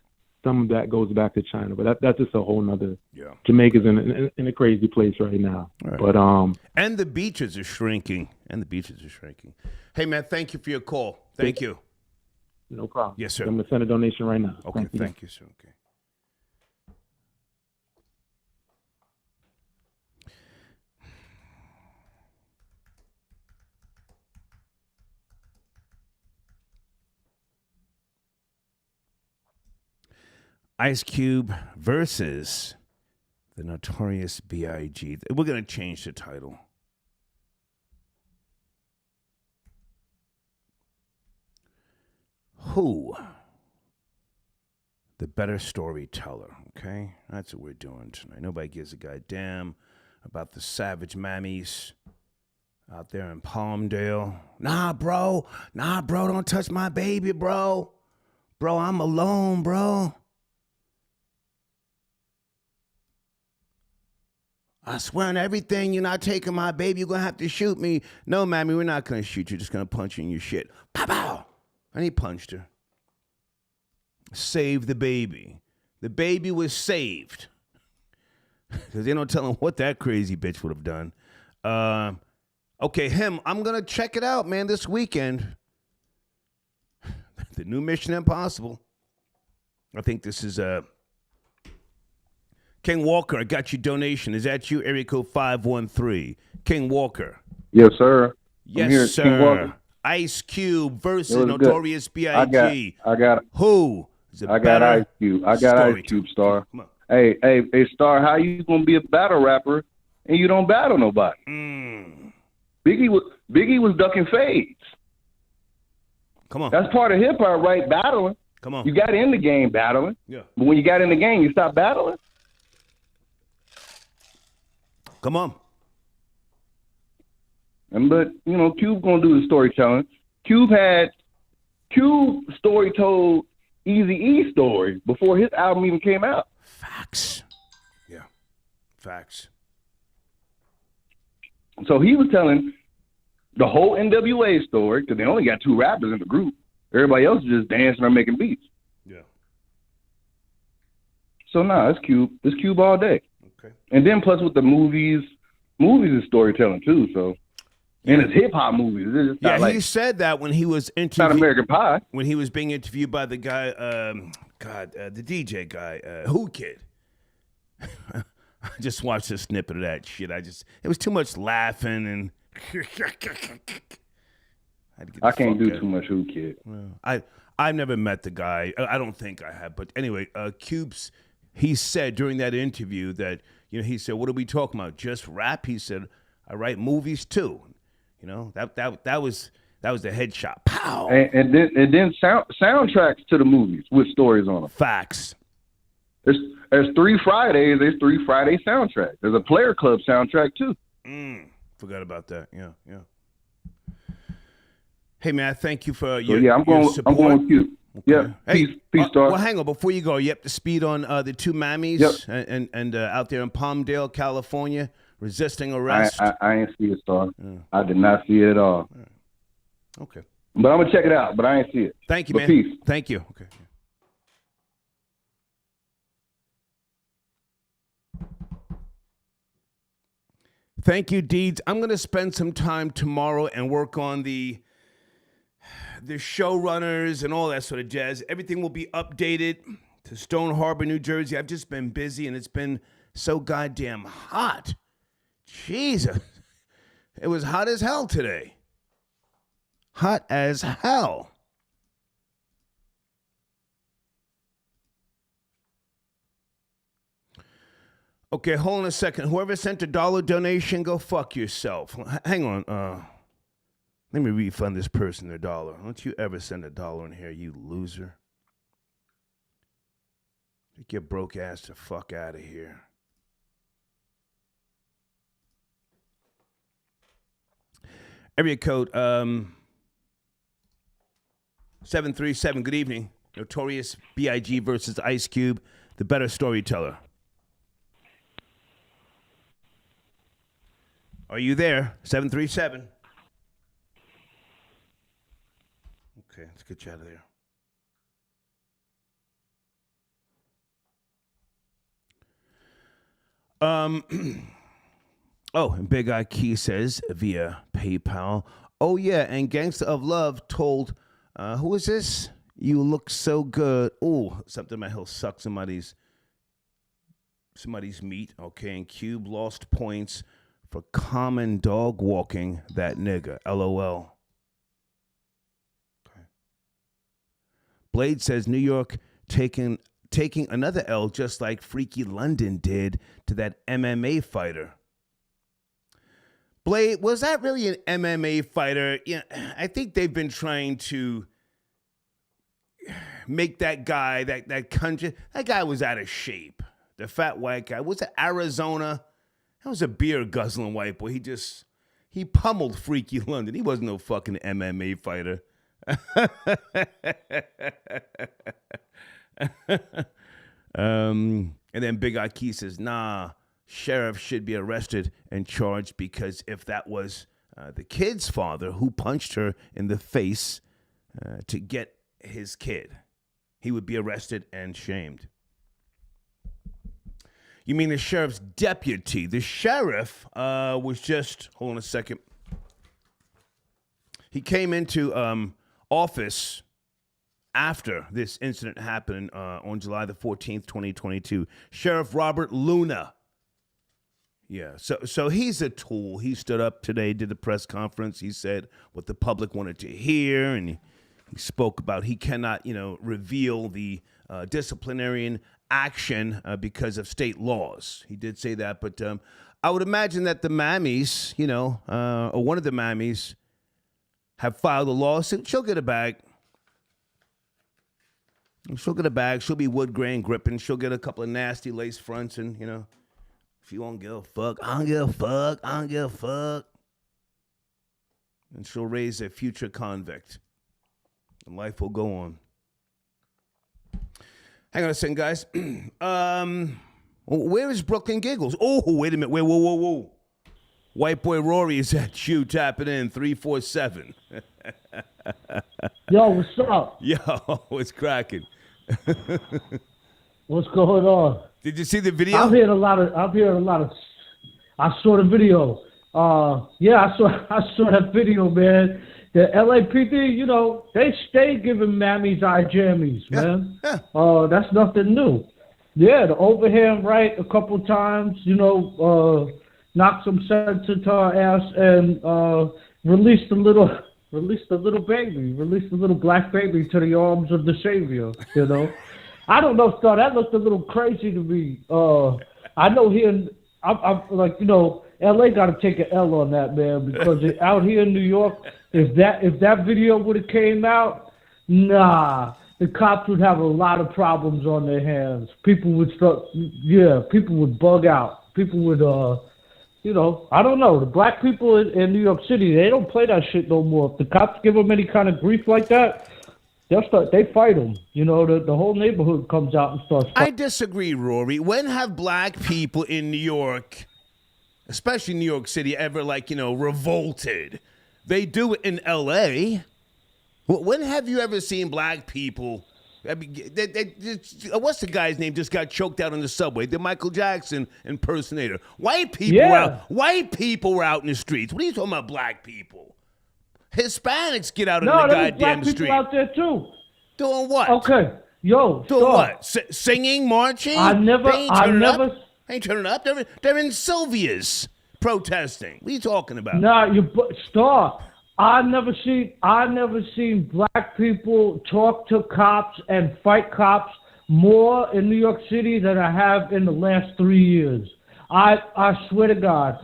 some of that goes back to China. But that's just a whole nother. Yeah. Jamaica's in a crazy place right now. Right. But and the beaches are shrinking. Hey man, thank you for your call. Thank you. No problem. Yes, sir. I'm gonna send a donation right now. Okay, thank you, sir. Okay. Ice Cube versus the Notorious B.I.G. We're going to change the title. Who? The better storyteller, okay? That's what we're doing tonight. Nobody gives a goddamn about the savage mammies out there in Palmdale. Nah, bro, don't touch my baby, bro. Bro, I'm alone, bro. I swear on everything, you're not taking my baby. You're going to have to shoot me. No, mammy, we're not going to shoot you. Just going to punch you in your shit. Pow, pow. And he punched her. Saved the baby. The baby was saved. Because they don't tell him what that crazy bitch would have done. Okay, him, I'm going to check it out, man, this weekend. The new Mission Impossible. I think this is King Walker, I got your donation. Is that you? Area code 513. King Walker. Yes, sir. Yes, sir. Ice Cube versus It was Notorious B.I.G. I got Who is a I got better Ice Cube. I got Ice Cube, Star. Come on. Hey, Star, how you gonna be a battle rapper and you don't battle nobody? Biggie was ducking fades. Come on. That's part of hip hop, right? Battling. Come on. You got in the game battling. Yeah. But when you got in the game, you stopped battling. Come on. But Cube gonna do the storytelling. Cube story told Eazy-E story before his album even came out. Facts. Yeah. Facts. So he was telling the whole NWA story because they only got 2 rappers in the group. Everybody else is just dancing or making beats. Yeah. So it's Cube. It's Cube all day. Okay. And then plus with the movies is storytelling too. So. And it's hip hop movies. It's not he said that when he was not American Pie. When he was being interviewed by the guy, the DJ guy, Who Kid. I just watched a snippet of that shit. It was too much laughing and. I can't do too much Who Kid. I've never met the guy. I don't think I have. But anyway, Cubes, he said during that interview that he said, "What are we talking about? Just rap?" He said, "I write movies too." That was the headshot. Pow. And then soundtracks to the movies with stories on them. Facts. There's 3 Fridays. There's 3 Friday soundtracks. There's a Player Club soundtrack too. Forgot about that. Yeah. Hey man, thank you for your support. I'm going with you. Okay. Yeah. Hey, peace, Star. Well, hang on before you go. You have to speed on the 2 mammies and out there in Palmdale, California. Resisting arrest. I ain't see it, Star. Yeah. I did not see it at all. Okay. But I'm going to check it out, but I ain't see it. Thank you, but man. Peace. Thank you. Okay. Thank you, Deeds. I'm going to spend some time tomorrow and work on the showrunners and all that sort of jazz. Everything will be updated to Stone Harbor, New Jersey. I've just been busy, and it's been so goddamn hot. Jesus. It was hot as hell today. Hot as hell. Okay, hold on a second. Whoever sent a $1 donation, go fuck yourself. Hang on. Let me refund this person their $1. Don't you ever send a $1 in here, you loser. Take your broke ass the fuck out of here. Area code 737. Good evening. Notorious B.I.G. versus Ice Cube, the better storyteller. Are you there? 737. Okay, let's get you out of there. Oh, and Big Eye Key says via PayPal. Oh, yeah, and Gangsta of Love told, who is this? You look so good. Oh, something might help suck somebody's meat. Okay, and Cube lost points for common dog walking that nigga. LOL. Okay. Blade says New York taking another L just like Freaky London did to that MMA fighter. Blade, was that really an MMA fighter? Yeah, I think they've been trying to make that guy, that country, that guy was out of shape. The fat white guy. Was it Arizona? That was a beer guzzling white boy. He pummeled Freaky London. He wasn't no fucking MMA fighter. And then Big Eye Key says, nah, sheriff should be arrested and charged because if that was the kid's father who punched her in the face to get his kid, he would be arrested and shamed. You mean the sheriff's deputy? The sheriff was just, hold on a second. He came into office after this incident happened on July the 14th, 2022. Sheriff Robert Luna. Yeah, so he's a tool. He stood up today, did the press conference. He said what the public wanted to hear, and he spoke about he cannot, reveal the disciplinarian action because of state laws. He did say that, but I would imagine that the Mammies, or one of the Mammies, have filed a lawsuit. She'll get a bag. She'll get a bag. She'll be wood grain gripping. She'll get a couple of nasty lace fronts, and if you won't give a fuck, I don't give a fuck. I don't give a fuck. And she'll raise a future convict. And life will go on. Hang on a second, guys. Where is Brooklyn Giggles? Oh, wait a minute. Whoa. White boy Rory is at you, tapping in 347. Yo, what's up? Yo, what's cracking? What's going on? Did you see the video? I'm hearing a lot of. I saw the video. Yeah, I saw that video, man. The LAPD, they stay giving mammies eye jammies, man. Yeah. That's nothing new. Yeah, the overhand right a couple times, knocked some sense into her ass and released a little baby, released a little black baby to the arms of the savior, I don't know, Star, that looked a little crazy to me. I know here, I'm like, LA got to take an L on that, man, because out here in New York, if that video would have came out, nah, the cops would have a lot of problems on their hands. People would people would bug out. People would, I don't know. The black people in New York City, they don't play that shit no more. If the cops give them any kind of grief like that, they fight them. The whole neighborhood comes out and starts fighting. I disagree, Rory. When have black people in New York, especially New York City, ever revolted? They do it in L.A. When have you ever seen black people? I mean, what's the guy's name? Just got choked out on the subway. The Michael Jackson impersonator. White people were out in the streets. What are you talking about, black people? Hispanics get out in the goddamn street. No, there was black people out there too. Doing what? Okay, yo, doing what? Singing, marching? I never. Ain't turning up. They're in Sylvia's protesting. What are you talking about? Nah, Star. I never seen black people talk to cops and fight cops more in New York City than I have in the last 3 years. I swear to God.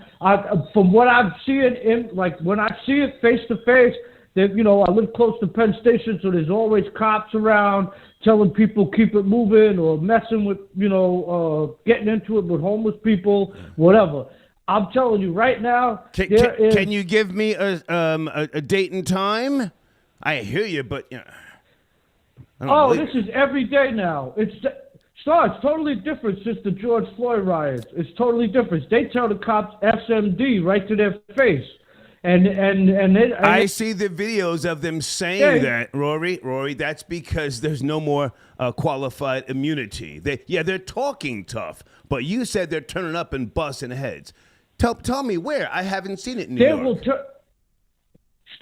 From what I've seen when I see it face to face, that I live close to Penn Station, so there's always cops around telling people keep it moving or messing with getting into it with homeless people, whatever. I'm telling you right now. Can you give me a date and time? I hear you, but this is every day now. It's totally different since the George Floyd riots. It's totally different. They tell the cops SMD right to their face, and I see the videos of them saying that, Rory. That's because there's no more qualified immunity. They're talking tough, but you said they're turning up and busting heads. Tell me where. I haven't seen it in New York.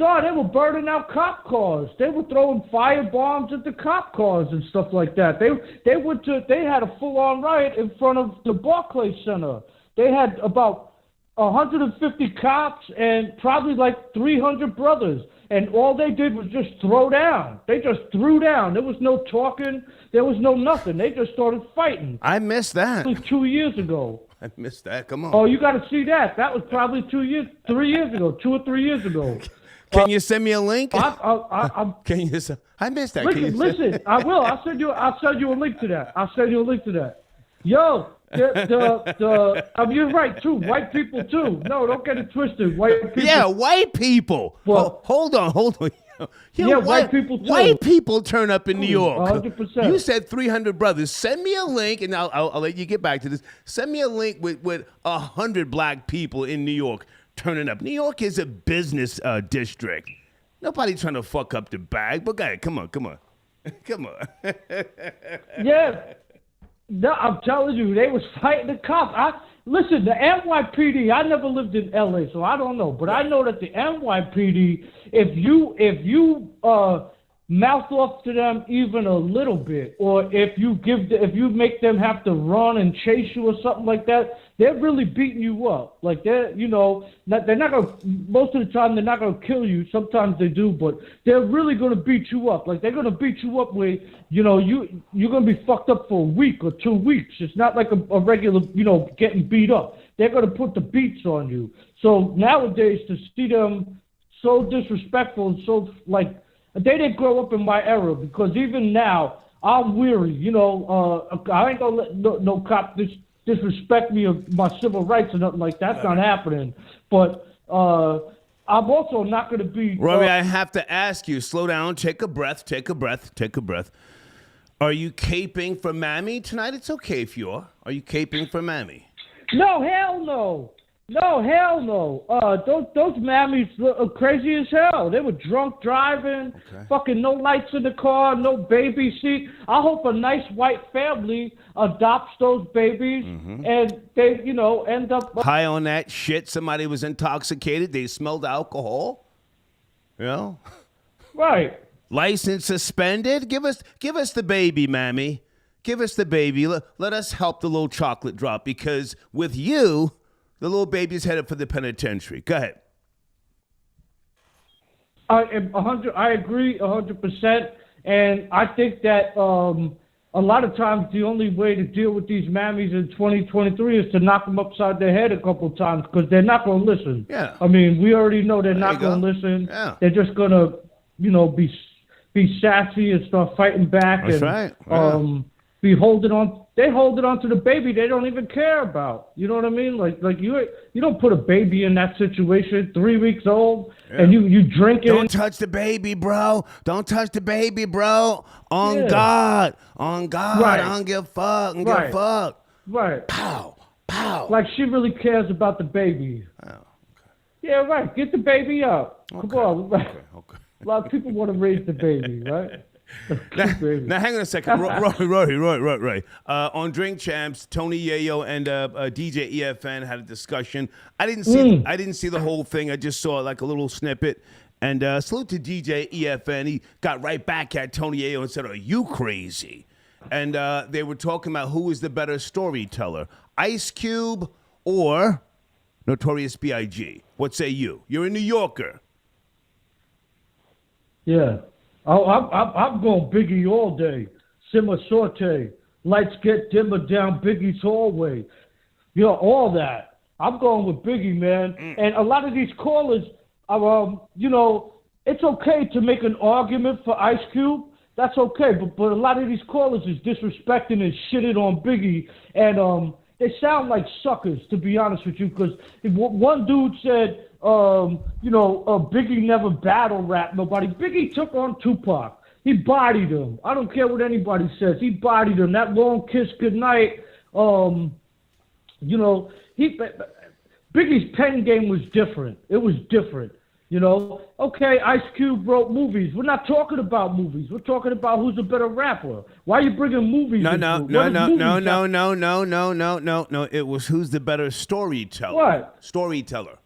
They were burning out cop cars. They were throwing fire bombs at the cop cars and stuff like that. They had a full-on riot in front of the Barclays Center. They had about 150 cops and probably like 300 brothers. And all they did was just throw down. They just threw down. There was no talking. There was no nothing. They just started fighting. I missed that. 2 years ago. I missed that. Come on. Oh, you got to see that. That was probably 3 years ago, 2 or 3 years ago. Can you send me a link? Can you? I missed that. Listen. I will. I'll send you a link to that. Yo, you're right too. White people too. No, don't get it twisted. White people. Yeah, white people. Well, hold on. White people too. White people turn up in New York. 100%. You said 300 brothers. Send me a link, and I'll let you get back to this. Send me a link with 100 black people in New York turning up. New York is a business district. Nobody trying to fuck up the bag. But guys, come on. Yeah. No, I'm telling you, they was fighting the cops. Listen, the NYPD, I never lived in LA, so I don't know. But I know that the NYPD, if you mouth off to them even a little bit, or if you make them have to run and chase you or something like that, they're really beating you up. Like they're not gonna, most of the time they're not gonna kill you. Sometimes they do, but they're really gonna beat you up. Like they're gonna beat you up where you're gonna be fucked up for a week or 2 weeks. It's not like a regular getting beat up. They're gonna put the beats on you. So nowadays to see them so disrespectful and so like. They didn't grow up in my era, because even now I'm weary. I ain't gonna let no cop disrespect me of my civil rights or nothing like that. That's not happening. But I'm also not going to be. Rory, I have to ask you. Slow down. Take a breath. Take a breath. Take a breath. Are you caping for Mammy tonight? It's okay if you are. Are you caping for Mammy? No, hell no. No, hell no. Those mammies are crazy as hell. They were drunk driving, fucking no lights in the car, no baby seat. I hope a nice white family adopts those babies and they, end up high on that shit. Somebody was intoxicated. They smelled alcohol. Right. License suspended. Give us the baby, Mammy. Give us the baby. Let us help the little chocolate drop, because with you, the little baby's headed for the penitentiary. Go ahead. I agree 100%, and I think that a lot of times the only way to deal with these mammies in 2023 is to knock them upside their head a couple times, because they're not going to listen. Yeah. I mean, we already know they're not going to listen. Yeah. They're just going to, be sassy and start fighting back. That's and, right. Yeah. Be holding on. They holding on to the baby they don't even care about. You know what I mean? Like you don't put a baby in that situation, 3 weeks old, and you drink it. Don't touch the baby, bro. Don't touch the baby, bro. On God. Right. I don't give a fuck. Give a fuck. Right. Pow. Pow. Like she really cares about the baby. Oh, okay. Yeah, right. Get the baby up. Okay. Come on. Okay. A lot of people want to raise the baby, right? Now, hang on a second. Rory. On Drink Champs, Tony Yayo and DJ EFN had a discussion. I didn't see the whole thing. I just saw like a little snippet. And salute to DJ EFN. He got right back at Tony Yayo and said, "Are you crazy?" And they were talking about who is the better storyteller, Ice Cube or Notorious B.I.G. What say you? You're a New Yorker. Yeah. I'm going Biggie all day. Simmer saute. Lights get dimmer down Biggie's hallway. All that. I'm going with Biggie, man. And a lot of these callers are, it's okay to make an argument for Ice Cube. That's okay. But a lot of these callers is disrespecting and shitting on Biggie. And they sound like suckers, to be honest with you. Because one dude said, Biggie never battle rap nobody. Biggie took on Tupac. He bodied him. I don't care what anybody says. He bodied him. That long kiss goodnight. Biggie's pen game was different. It was different. Okay, Ice Cube wrote movies. We're not talking about movies. We're talking about who's a better rapper. Why are you bringing movies? No. It was who's the better storyteller. What? Storyteller.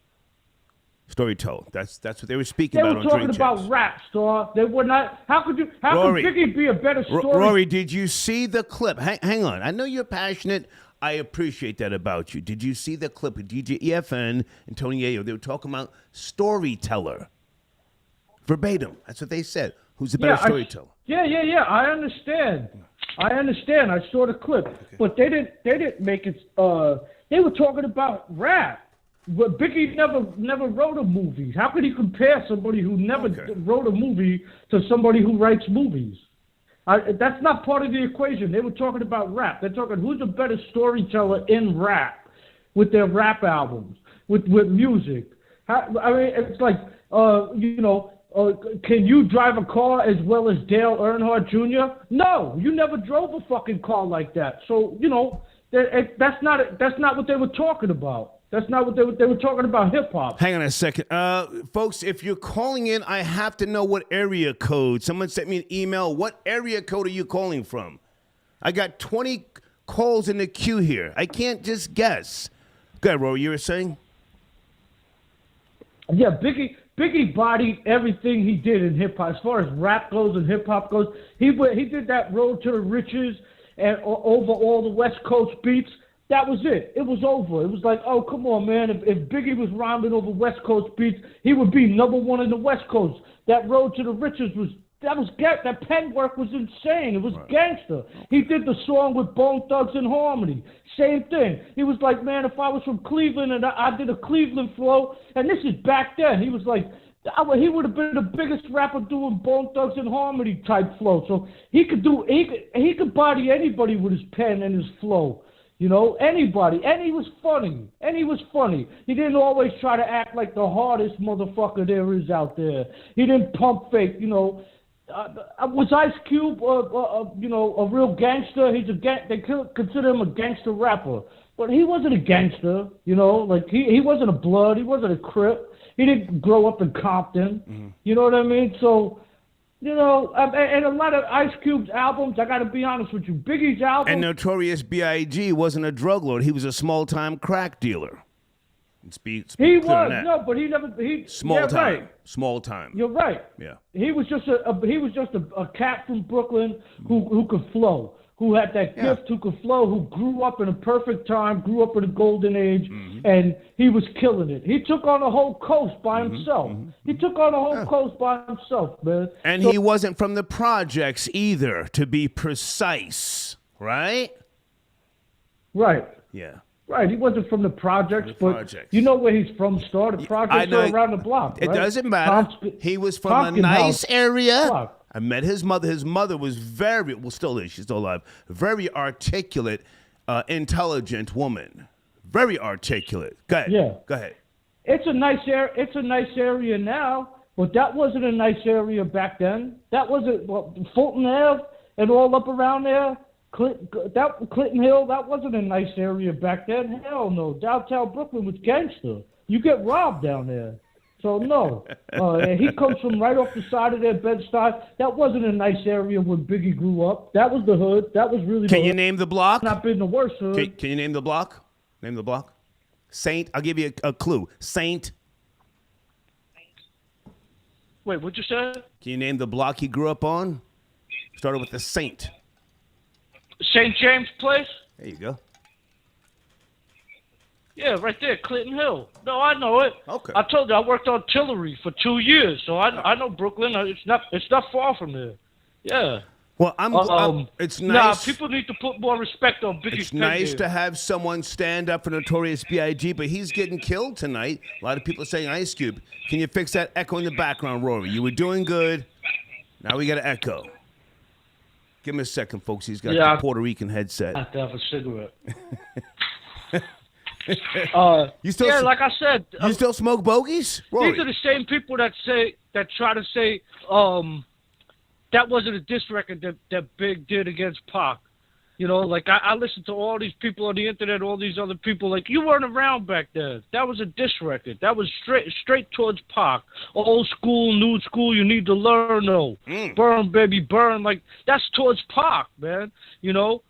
That's what they were speaking about on Drink Champs. They were talking about rap, Star. They were not. How could Biggie be a better story? Rory, did you see the clip? Hang on. I know you're passionate. I appreciate that about you. Did you see the clip of DJ EFN and Tony Yayo? They were talking about storyteller. Verbatim. That's what they said. Who's the better storyteller? Yeah. I understand. I saw the clip. Okay. But they didn't make it. They were talking about rap. But Biggie never wrote a movie. How could he compare somebody who never wrote a movie to somebody who writes movies? That's not part of the equation. They were talking about rap. They're talking who's a better storyteller in rap with their rap albums, with music. It's like, can you drive a car as well as Dale Earnhardt Jr.? No, you never drove a fucking car like that. So, that's not what they were talking about. That's not what they were talking about, hip-hop. Hang on a second. Folks, if you're calling in, I have to know what area code. Someone sent me an email. What area code are you calling from? I got 20 calls in the queue here. I can't just guess. Go ahead, Rory, you were saying? Yeah, Biggie bodied everything he did in hip hop. As far as rap goes and hip hop goes, he did that Road to the Riches and over all the West Coast beats. That was it. It was over. It was like, oh, come on, man. If Biggie was rhyming over West Coast beats, he would be number one in the West Coast. That Road to the Riches that pen work was insane. It was gangster. He did the song with Bone Thugs and Harmony. Same thing. He was like, man, if I was from Cleveland and I did a Cleveland flow, and this is back then, he was like, he would have been the biggest rapper doing Bone Thugs and Harmony type flow. So he could body anybody with his pen and his flow. You know, anybody. And he was funny. He didn't always try to act like the hardest motherfucker there is out there. He didn't pump fake, you know. Was Ice Cube, a real gangster? They consider him a gangster rapper, but he wasn't a gangster. You know, like he wasn't a Blood. He wasn't a Crip. He didn't grow up in Compton. Mm-hmm. You know what I mean? So, you know, and a lot of Ice Cube's albums, I got to be honest with you, Biggie's album. And Notorious B.I.G. wasn't a drug lord. He was a small-time crack dealer. He was but he never. Small time. Right. Small time. You're right. Yeah. He was just a cat from Brooklyn who could flow, who had that gift, who could flow, who grew up in a perfect time, grew up in a golden age, and he was killing it. He took on the whole coast by himself. He took on the whole coast by himself, man. And he wasn't from the projects either, to be precise, right? Right. Yeah. Right, he wasn't from the projects, but you know where he's from, Star. The projects are around the block, right? It doesn't matter. He was from a nice area. I met his mother. His mother was still is, she's still alive, very articulate, intelligent woman. Very articulate. Go ahead. Yeah. Go ahead. It's a nice area now, but that wasn't a nice area back then. That wasn't Fulton Ave and all up around there. Clinton Hill, that wasn't a nice area back then. Hell no. Downtown Brooklyn was gangster. You get robbed down there. So no. And he comes from right off the side of their Bed-Stuy. That wasn't a nice area when Biggie grew up. That was the hood. That was really Can you name the block? Not been the worst hood. Can you name the block? Name the block. Saint. I'll give you a clue. Saint. Wait, what'd you say? Can you name the block he grew up on? Started with the Saint. St. James Place? There you go. Yeah, right there, Clinton Hill. No, I know it. Okay. I told you I worked on Tillery for 2 years, so I know Brooklyn. It's not far from there. Yeah. Well, it's nice. Nah, people need to put more respect on Biggie's. It's nice to have someone stand up for Notorious B.I.G., but he's getting killed tonight. A lot of people are saying Ice Cube. Can you fix that echo in the background, Rory? You were doing good. Now we got an echo. Give him a second, folks. He's got the Puerto Rican headset. I have to have a cigarette. Like I said, you still smoke bogeys? Rory. These are the same people that try to say that wasn't a diss record that Big did against Pac. You know, like I listen to all these people on the internet, all these other people, like, you weren't around back then. That was a diss record. That was straight towards Pac. Old school, new school, you need to learn, though. Burn, baby, burn. Like, that's towards Pac, man. You know?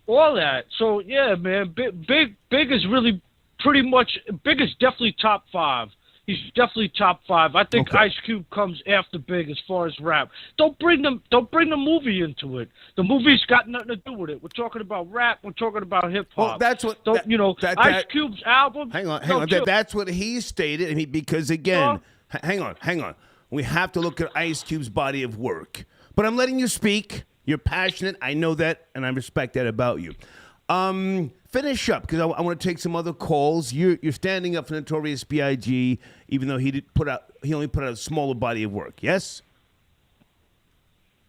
All that. So, yeah, man, Big is really pretty much, Big is definitely top 5. He's definitely top 5. I think Ice Cube comes after Big as far as rap. Don't bring the movie into it. The movie's got nothing to do with it. We're talking about rap. We're talking about hip hop. Well, that's what Ice Cube's album. Hang on. That's what he stated. I mean, because again, hang on. We have to look at Ice Cube's body of work. But I'm letting you speak. You're passionate. I know that, and I respect that about you. Finish up, because I want to take some other calls. You're standing up for Notorious B.I.G., even though he only put out a smaller body of work. Yes.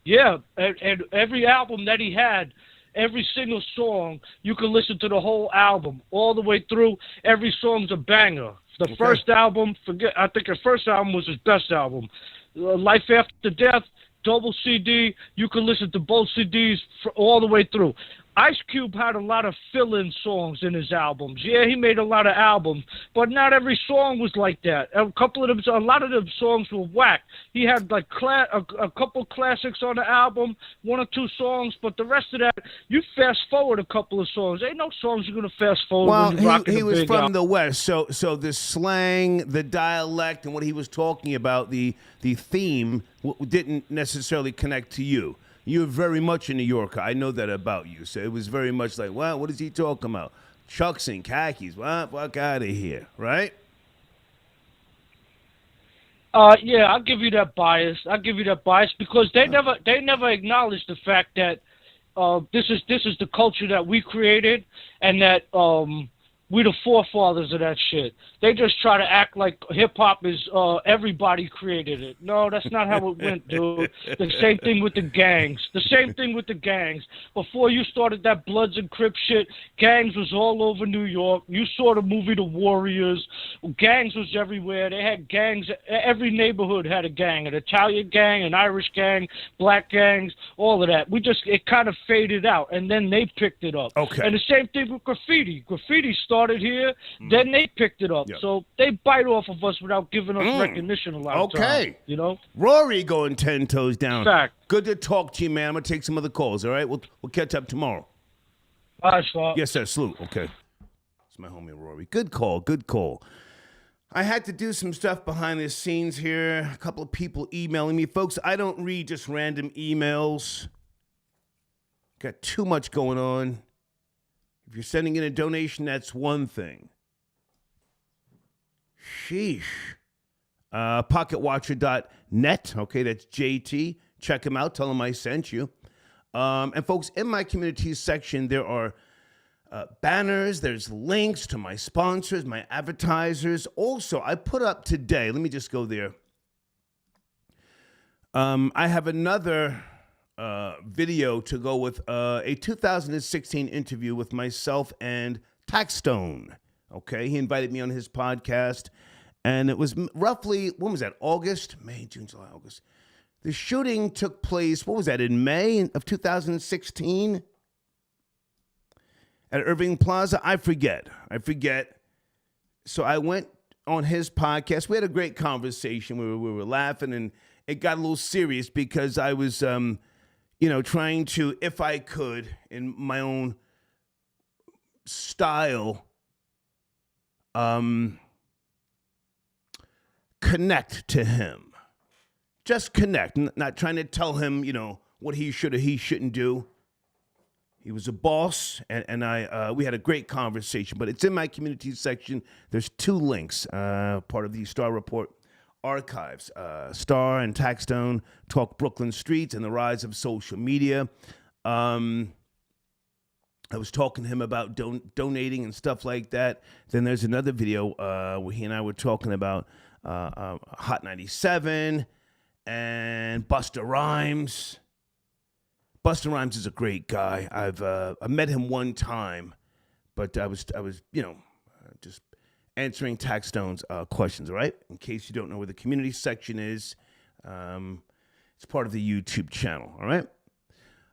Yeah, and every album that he had, every single song, you can listen to the whole album all the way through. Every song's a banger. The first album, I think the first album was his best album. Life After Death, double CD. You can listen to both CDs all the way through. Ice Cube had a lot of fill-in songs in his albums. Yeah, he made a lot of albums, but not every song was like that. A lot of them songs were whack. He had like a couple classics on the album, 1 or 2 songs, but the rest of that, you fast forward a couple of songs. Ain't no songs you're gonna fast forward. Well, when you're rocking he a was big from album. the West, so the slang, the dialect, and what he was talking about, the theme didn't necessarily connect to you. You're very much a New Yorker. I know that about you. So it was very much like, well, what is he talking about? Chucks and khakis. Well, fuck out of here, right? Yeah, I'll give you that bias. Because they never acknowledged the fact that this is the culture that we created, and that we the forefathers of that shit. They just try to act like hip-hop is everybody created it. No, that's not how it went, dude. The same thing with the gangs. Before you started that Bloods and Crips shit, gangs was all over New York. You saw the movie The Warriors. Gangs was everywhere. They had gangs. Every neighborhood had a gang. An Italian gang, an Irish gang, black gangs, all of that. It kind of faded out, and then they picked it up. Okay. And the same thing with graffiti. Graffiti started here, then they picked it up. Yep. So they bite off of us without giving us recognition a lot of time. You know? Rory going 10 toes down. Fact. Good to talk to you, man. I'm going to take some other calls, all right? We'll catch up tomorrow. All right, Star. Yes, sir. Salute. Okay. It's my homie Rory. Good call. I had to do some stuff behind the scenes here. A couple of people emailing me. Folks, I don't read just random emails. Got too much going on. If you're sending in a donation, that's one thing. Sheesh. Pocketwatcher.net. Okay, that's JT. Check him out. Tell him I sent you. And folks, in my community section, there are banners. There's links to my sponsors, my advertisers. Also, I put up today, let me just go there. I have another video to go with a 2016 interview with myself and Taxstone. Okay, he invited me on his podcast, and it was roughly, when was that? August, May, June, July, August. The shooting took place, what was that, in May of 2016? At Irving Plaza? I forget. So I went on his podcast. We had a great conversation. We were laughing, and it got a little serious because I was, trying to, if I could, in my own style, connect to him. Just connect, not trying to tell him, what he should or he shouldn't do. He was a boss, and we had a great conversation. But it's in my community section. There's 2 links, part of the Star Report archives. Star and Taxstone talk Brooklyn streets and the rise of social media. I was talking to him about donating and stuff like that. Then there's another video where he and I were talking about Hot 97 and Busta Rhymes. Busta Rhymes is a great guy. I met him one time, but I was just answering Taxstone's questions, all right? In case you don't know where the community section is, it's part of the YouTube channel, all right?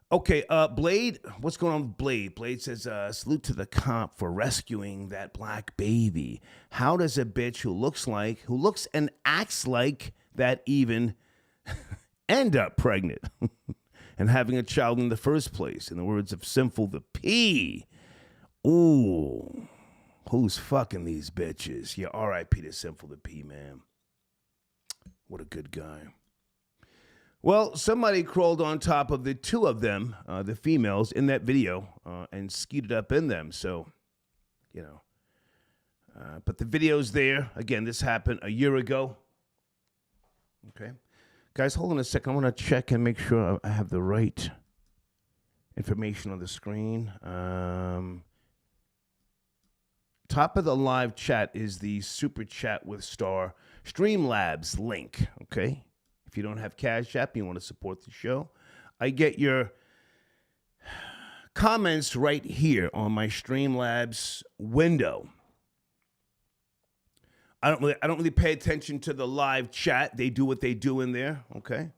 Okay, Blade, what's going on with Blade? Blade says, salute to the cop for rescuing that black baby. How does a bitch who looks and acts like that even end up pregnant and having a child in the first place? In the words of Sinful the P. Ooh, who's fucking these bitches? Yeah, R.I.P. to Sinful the P, man. What a good guy. Well, somebody crawled on top of the 2 of them, the females, in that video and skeeted up in them. So, but the video's there. Again, this happened a year ago. Okay. Guys, hold on a second. I want to check and make sure I have the right information on the screen. Top of the live chat is the Super Chat with Star Streamlabs link, okay? If you don't have Cash App, you want to support the show, I get your comments right here on my Streamlabs window. I don't really pay attention to the live chat. They do what they do in there, okay?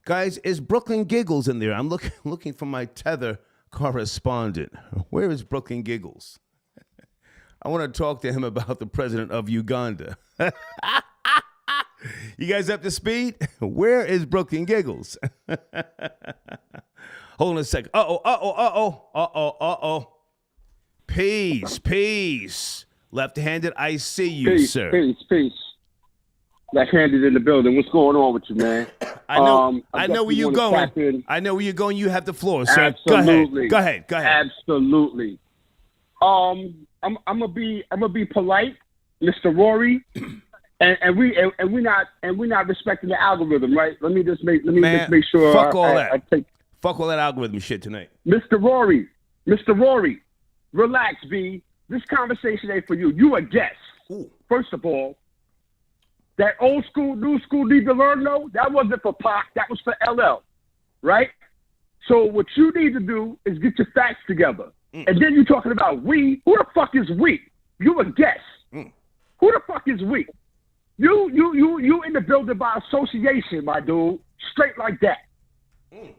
Guys, is Brooklyn Giggles in there? I'm looking for my Tether correspondent. Where is Brooklyn Giggles? I want to talk to him about the president of Uganda. You guys up to speed? Where is Brooklyn Giggles? Hold on a second. Uh-oh. Peace. Left-handed, I see you, sir. Peace. Left-handed in the building. What's going on with you, man? I know where you're going. I know where you're going. You have the floor, sir. Absolutely. Go ahead. Absolutely. I'm gonna be polite, Mr. Rory, and we're not respecting the algorithm, right? Let me just make sure. Fuck all that algorithm shit tonight. Mr. Rory, relax, B. This conversation ain't for you. You a guest. Ooh. First of all, that old school, new school need to learn, though, that wasn't for Pac. That was for LL, right? So what you need to do is get your facts together. And then you're talking about we. Who the fuck is we? You a guest. Who the fuck is we? You in the building by association, my dude. Straight like that.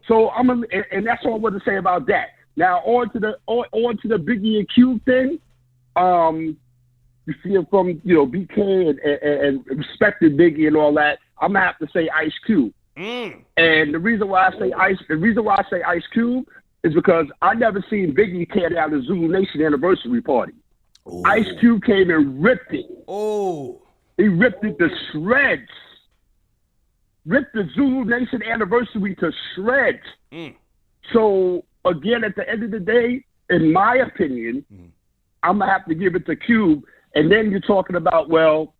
So and that's all I want to say about that. Now on to the Biggie and Cube thing. You see it from BK and respected Biggie and all that. I'm gonna have to say Ice Cube. And the reason why I say Ice Cube is because I never seen Biggie tear down the Zulu Nation anniversary party. Ooh. Ice Cube came and ripped it. Oh, he ripped it to shreds. Ripped the Zulu Nation anniversary to shreds. So again, at the end of the day, in my opinion, I'm gonna have to give it to Cube. And then you're talking about, well,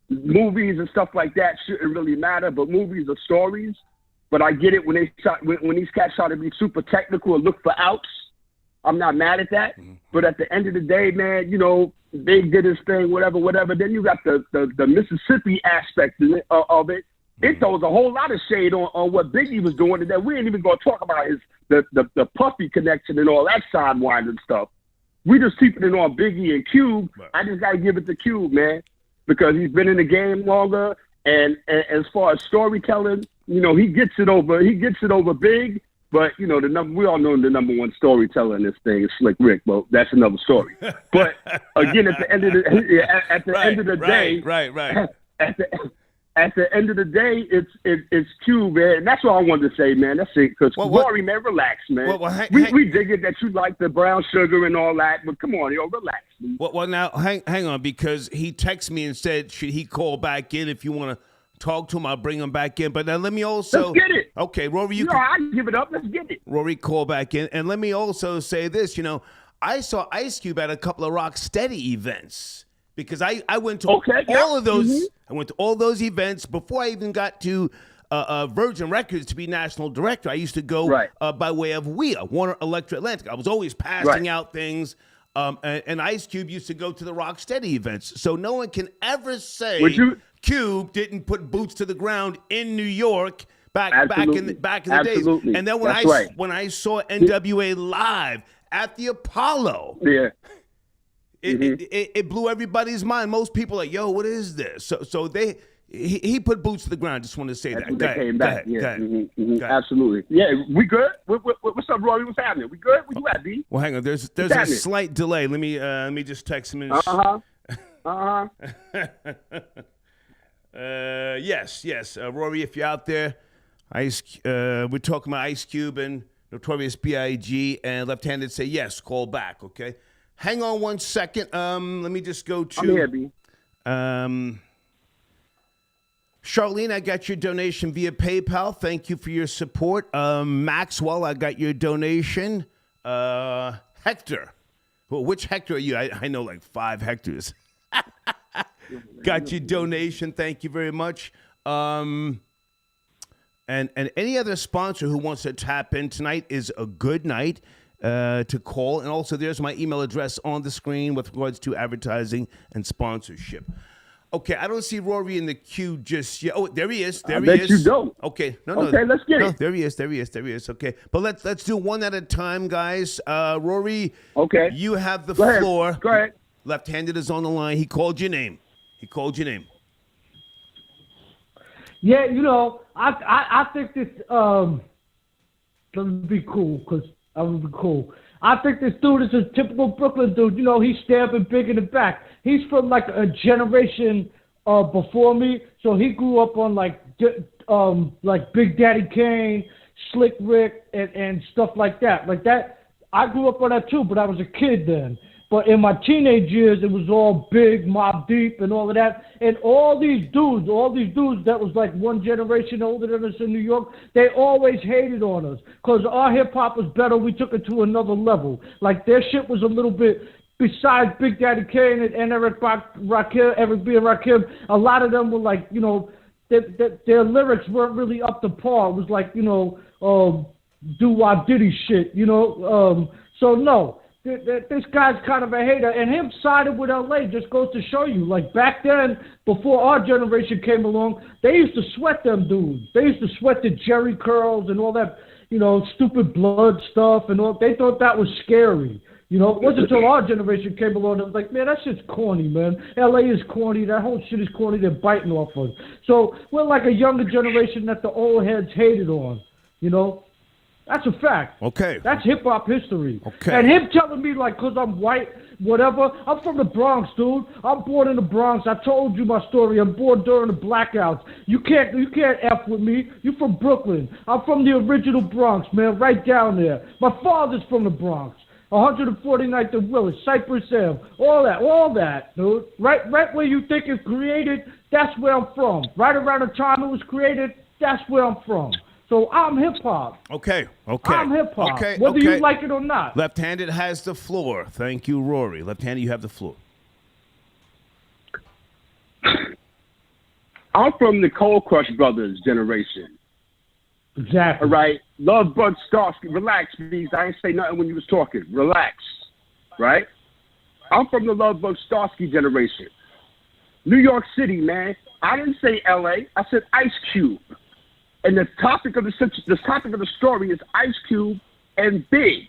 movies and stuff like that shouldn't really matter, but movies are stories. But I get it when these cats try to be super technical and look for outs. I'm not mad at that. But at the end of the day, man, they did his thing, whatever. Then you got the Mississippi aspect of it. It throws a whole lot of shade on what Biggie was doing, and then we ain't even gonna talk about the Puffy connection and all that sidewinding stuff. We just keeping it on Biggie and Cube. Right. I just gotta give it to Cube, man, because he's been in the game longer, and as far as storytelling, he gets it over Big. But we all know the number one storyteller in this thing is Slick Rick. Well, that's another story. But again, at the end of the day, at the end of the day, it's Cube, man. And that's all I wanted to say, man. That's it. Because Rory, man, relax, man. We dig it that you like the brown sugar and all that, but come on, relax. Man. Well, now hang on, because he texted me and said, should he call back in if you want to talk to him? I'll bring him back in. But now let me also. Let's get it. Okay, Rory, I give it up. Let's get it. Rory, call back in, and let me also say this. I saw Ice Cube at a couple of Rocksteady events. Because I went to all of those. I went to all those events before I even got to Virgin Records to be national director. I used to go by way of WEA, Warner Electro Atlantic. I was always passing out things. And Ice Cube used to go to the Rocksteady events. So no one can ever say Cube didn't put boots to the ground in New York back in the days. And then when I saw NWA live at the Apollo. Yeah. It blew everybody's mind. Most people are like, yo, what is this? So he put boots to the ground. Just want to say that. They came back. Yeah. Absolutely. Yeah, we good? What's up, Rory? What's happening? We good? Where you at, B? Well, hang on. There's a slight delay. Let me just text him. Yes. Rory, if you're out there, we're talking about Ice Cube and Notorious B.I.G. and Left-Handed say yes. Call back. Okay. Hang on 1 second. Let me just go to. I'm here, B. Charlene, I got your donation via PayPal. Thank you for your support. Maxwell, I got your donation. Hector. Well, which Hector are you? I know like 5 Hectors. Got your donation. Thank you very much. And any other sponsor who wants to tap in tonight is a good night to call. And also there's my email address on the screen with regards to advertising and sponsorship. Okay, I don't see Rory in the queue just yet. Oh, there he is. I bet you don't. Okay, Okay, let's get it. There he is. Okay, but let's do one at a time, guys. Rory. Okay. You have the Go floor. Ahead. Go ahead. Left-handed is on the line. He called your name. Yeah, I think this Let me be cool, because I would be cool. I think this dude is a typical Brooklyn dude. You know, he's stabbing big in the back. He's from like a generation before me, so he grew up on like Big Daddy Kane, Slick Rick, and stuff like that. Like that, I grew up on that too, but I was a kid then. But in my teenage years, it was all Big, Mobb Deep, and all of that. And all these dudes that was like one generation older than us in New York, they always hated on us because our hip-hop was better. We took it to another level. Like, their shit was a little bit, besides Big Daddy Kane and Eric B. and Rakim, a lot of them were like, you know, their lyrics weren't really up to par. It was like, you know, do-wah diddy shit, you know. So, no. This guy's kind of a hater, and him siding with LA just goes to show you, like, back then, before our generation came along, they used to sweat them dudes. They used to sweat the Jerry curls and all that, you know, stupid blood stuff and all. They thought that was scary. You know, it wasn't until our generation came along that was like, man, that shit's corny, man. LA is corny. That whole shit is corny. They're biting off us. So we're like a younger generation that the old heads hated on, you know. That's a fact. Okay. That's hip-hop history. Okay. And him telling me, like, because I'm white, whatever. I'm from the Bronx, dude. I'm born in the Bronx. I told you my story. I'm born during the blackouts. You can't F with me. You from Brooklyn. I'm from the original Bronx, man, right down there. My father's from the Bronx. 149th and Willis, Cypress Ave, all that, dude. Right where you think it's created, that's where I'm from. Right around the time it was created, that's where I'm from. So I'm hip-hop. Okay. I'm hip-hop, Okay. whether you like it or not. Left-handed has the floor. Thank you, Rory. Left-handed, you have the floor. I'm from the Cold Crush Brothers generation. Exactly. All right? Love Bud Starsky. Relax, please. I ain't say nothing when you was talking. Relax. Right? I'm from the Love Bud Starsky generation. New York City, man. I didn't say L.A. I said Ice Cube. And the topic of the story is Ice Cube and Big.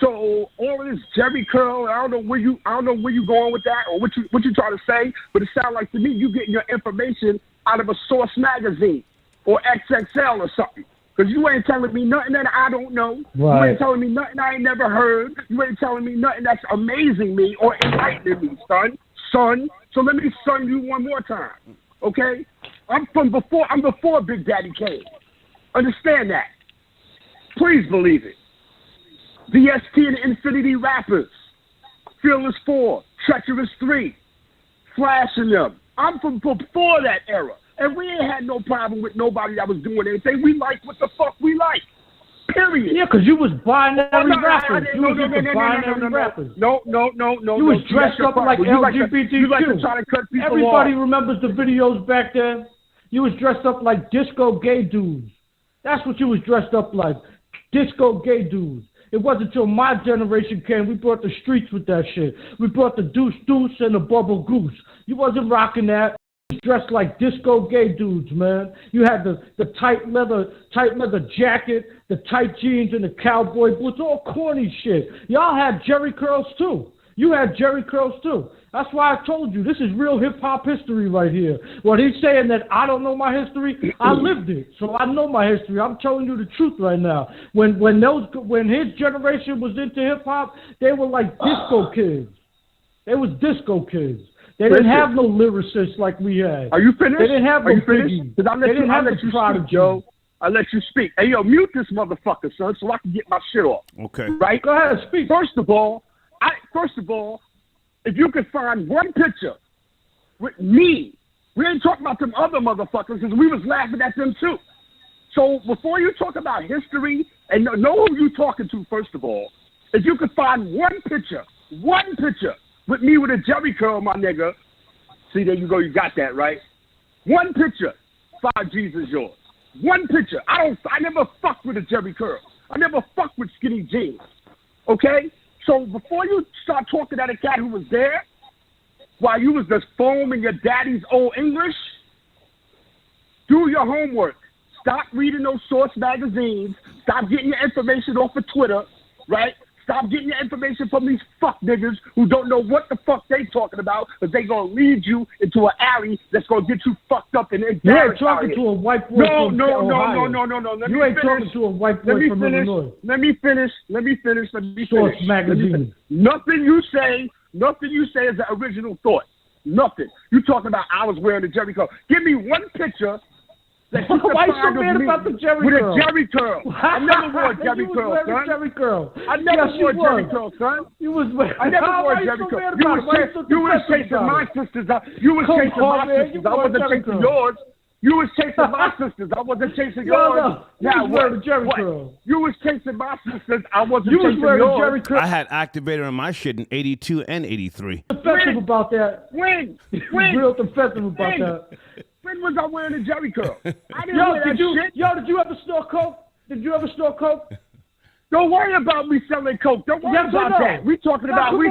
So all of this Jerry curl, I don't know where you going with that or what you trying to say, but it sounds like to me you getting your information out of a Source magazine or XXL or something. Because you ain't telling me nothing that I don't know. Right. You ain't telling me nothing I ain't never heard. You ain't telling me nothing that's amazing me or enlightening me, son. So let me son you one more time. Okay? I'm before Big Daddy Kane. Understand that. Please believe it. VST and Infinity Rappers. Fearless 4. Treacherous 3. Flash and them. I'm from before that era. And we ain't had no problem with nobody that was doing anything. We like what the fuck we like. Period. Yeah, because you was binary rappers. You was binary rappers. No. You was dressed up like LGBTQ. You like to try to cut people Everybody off. remembers the videos back then. You was dressed up like disco gay dudes. That's what you was dressed up like. Disco gay dudes. It wasn't until my generation came, we brought the streets with that shit. We brought the deuce and the bubble goose. You wasn't rocking that. You was dressed like disco gay dudes, man. You had the tight leather jacket, the tight jeans, and the cowboy boots. All corny shit. Y'all had Jerry curls too. You had Jerry curls too. That's why I told you, this is real hip-hop history right here. When he's saying that I don't know my history, I lived it, so I know my history. I'm telling you the truth right now. When his generation was into hip-hop, they were like disco kids. They was disco kids. They didn't have no lyricists like we had. Are you finished? They didn't have no Biggie. They didn't have the Prodigy. Joe. I let you speak. Hey, yo, mute this motherfucker, son, so I can get my shit off. Okay. Right? Go ahead, speak. First of all, if you could find one picture with me, we ain't talking about them other motherfuckers because we was laughing at them too. So before you talk about history and know who you talking to, first of all, if you could find one picture with me with a Jerry curl, my nigga, see, there you go, you got that, right? One picture, 5 G's is yours. One picture. I never fucked with a Jerry curl. I never fucked with skinny jeans. Okay? So before you start talking at a cat who was there, while you was just foaming your daddy's old English, do your homework. Stop reading those Source magazines. Stop getting your information off of Twitter, right? Stop getting your information from these fuck niggas who don't know what the fuck they talking about, but they gonna lead you into an alley that's gonna get you fucked up and embarrassed. You ain't talking to a white boy from Ohio. No. You ain't talking to a white boy from Illinois. Let me finish. Source magazine. Nothing you say is the original thought. Nothing. You talking about I was wearing a Jerry curl. Give me one picture that you Why can you so find mad of me about the Jerry with curl? a Jerry curl. I never wore a Jerry curl, son. Jerry curl. I never wore a Jerry curl, son. You was I never wore a Jerry curl. You was chasing my sisters. You was chasing my sisters. I wasn't chasing yours. You was chasing my sisters. I wasn't chasing yours. You was wearing a Jerry curl. You was chasing my sisters. I wasn't chasing yours. Jerry curl. I had activator on my shit in 82 and 83. Defensive about that. When? Real defensive about that. When was I wearing a Jerry curl? I didn't wear that shit. Did you ever snort coke? Don't worry about me selling coke. Don't worry about that. We talking about your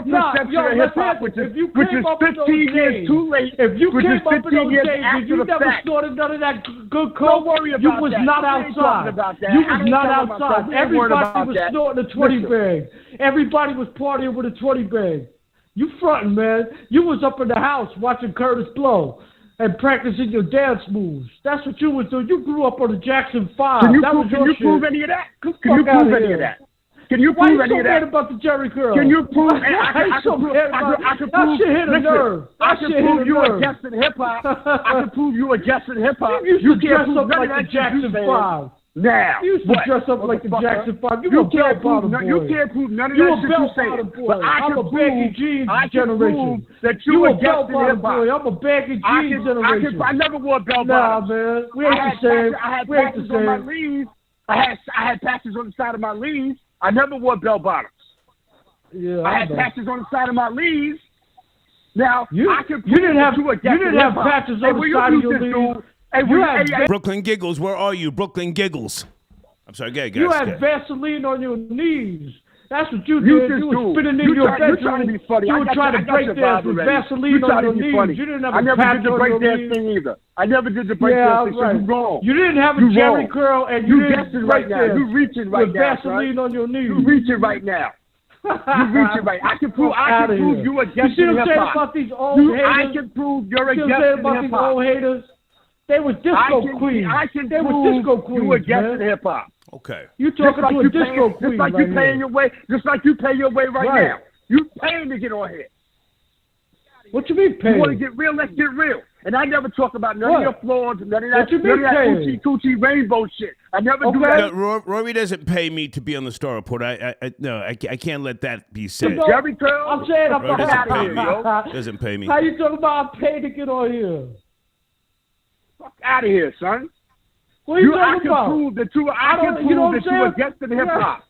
perception of hip hop, which is 15 years too late. If you which came is up in 15 those years days and after you the never fact. snorted none of that good coke, Don't worry about you was that. not I ain't talking outside. about that. You I was ain't not talking about outside. that. We ain't worried Everybody about was that. snorting a 20 Listen. bag. Everybody was partying with a 20 bag. You fronting, man. You was up in the house watching Curtis blow and practicing your dance moves. That's what you was doing. You grew up on the Jackson 5. Can you prove any of that? Can you prove any of that? Can you Why prove you any so of mad that? about the Jerry curl? Can you prove? I can prove. That shit hit a nerve. I can prove you a guest in hip hop. I can prove you a guest in hip hop. You can't dress prove up none like of the that Jackson shit 5. Now, You used to dress up like the Jackson 5. You a bell bottom boy. You can't prove none of You that a shit bell you say. bottom boy. But I I'm can a baggy jeans generation. That You a a bell guest in bottom hip hop. boy. I'm a baggy jeans generation. I never wore bell Nah, bottoms. man. We ain't the same. I had We ain't patches the on my same. leaves. I had patches on the side of my leaves. I never wore bell bottoms. Yeah, I had patches on the side of my leaves. Now, I can prove you didn't have hip-hop. patches on the side of your leaves. Brooklyn Giggles, where are you? Brooklyn Giggles. I'm sorry, go ahead, guys. You had Vaseline on your knees. That's what you You did. just You was do. spinning in You your trying bedroom. to be funny. You I were got trying your- to I got break your dance vibe with already. Vaseline You on trying your to be knees. funny. You didn't have I a never patch did the on break your dance knees. thing either. I never did the break Yeah, dance thing, so right. you wrong. You didn't have a You Jerry wrong. curl and You you didn't guessing break right now. dance You reaching right with now, Vaseline son. on your knees. You reaching right now. You reaching right. I can prove you a guest You see in what I'm hip saying hop. about these old haters? I can prove you're a You see what guest I'm saying in about hip these hop. old haters? They were disco queens. I can They were prove disco queens, you a guest man. in hip hop. Okay. You talking to a disco queen just like right you paying here. your way, just like you pay your way right Right. now. You paying to get on here. What you mean paying? You want to get real? Let's get real. And I never talk about none of your flaws, none of that, What you none of mean that paying? coochie rainbow shit. I never do that. No, Rory doesn't pay me to be on the Star Report. I can't let that be said. No, Jerry curl? I'm saying I'm Rory doesn't out pay of me. here. Doesn't pay me. How you talking about I paid to get on here? Fuck out of here, son. What are you I talking can about? prove that you. I don't- can you know prove what that I'm you a saying? guest in hip hop.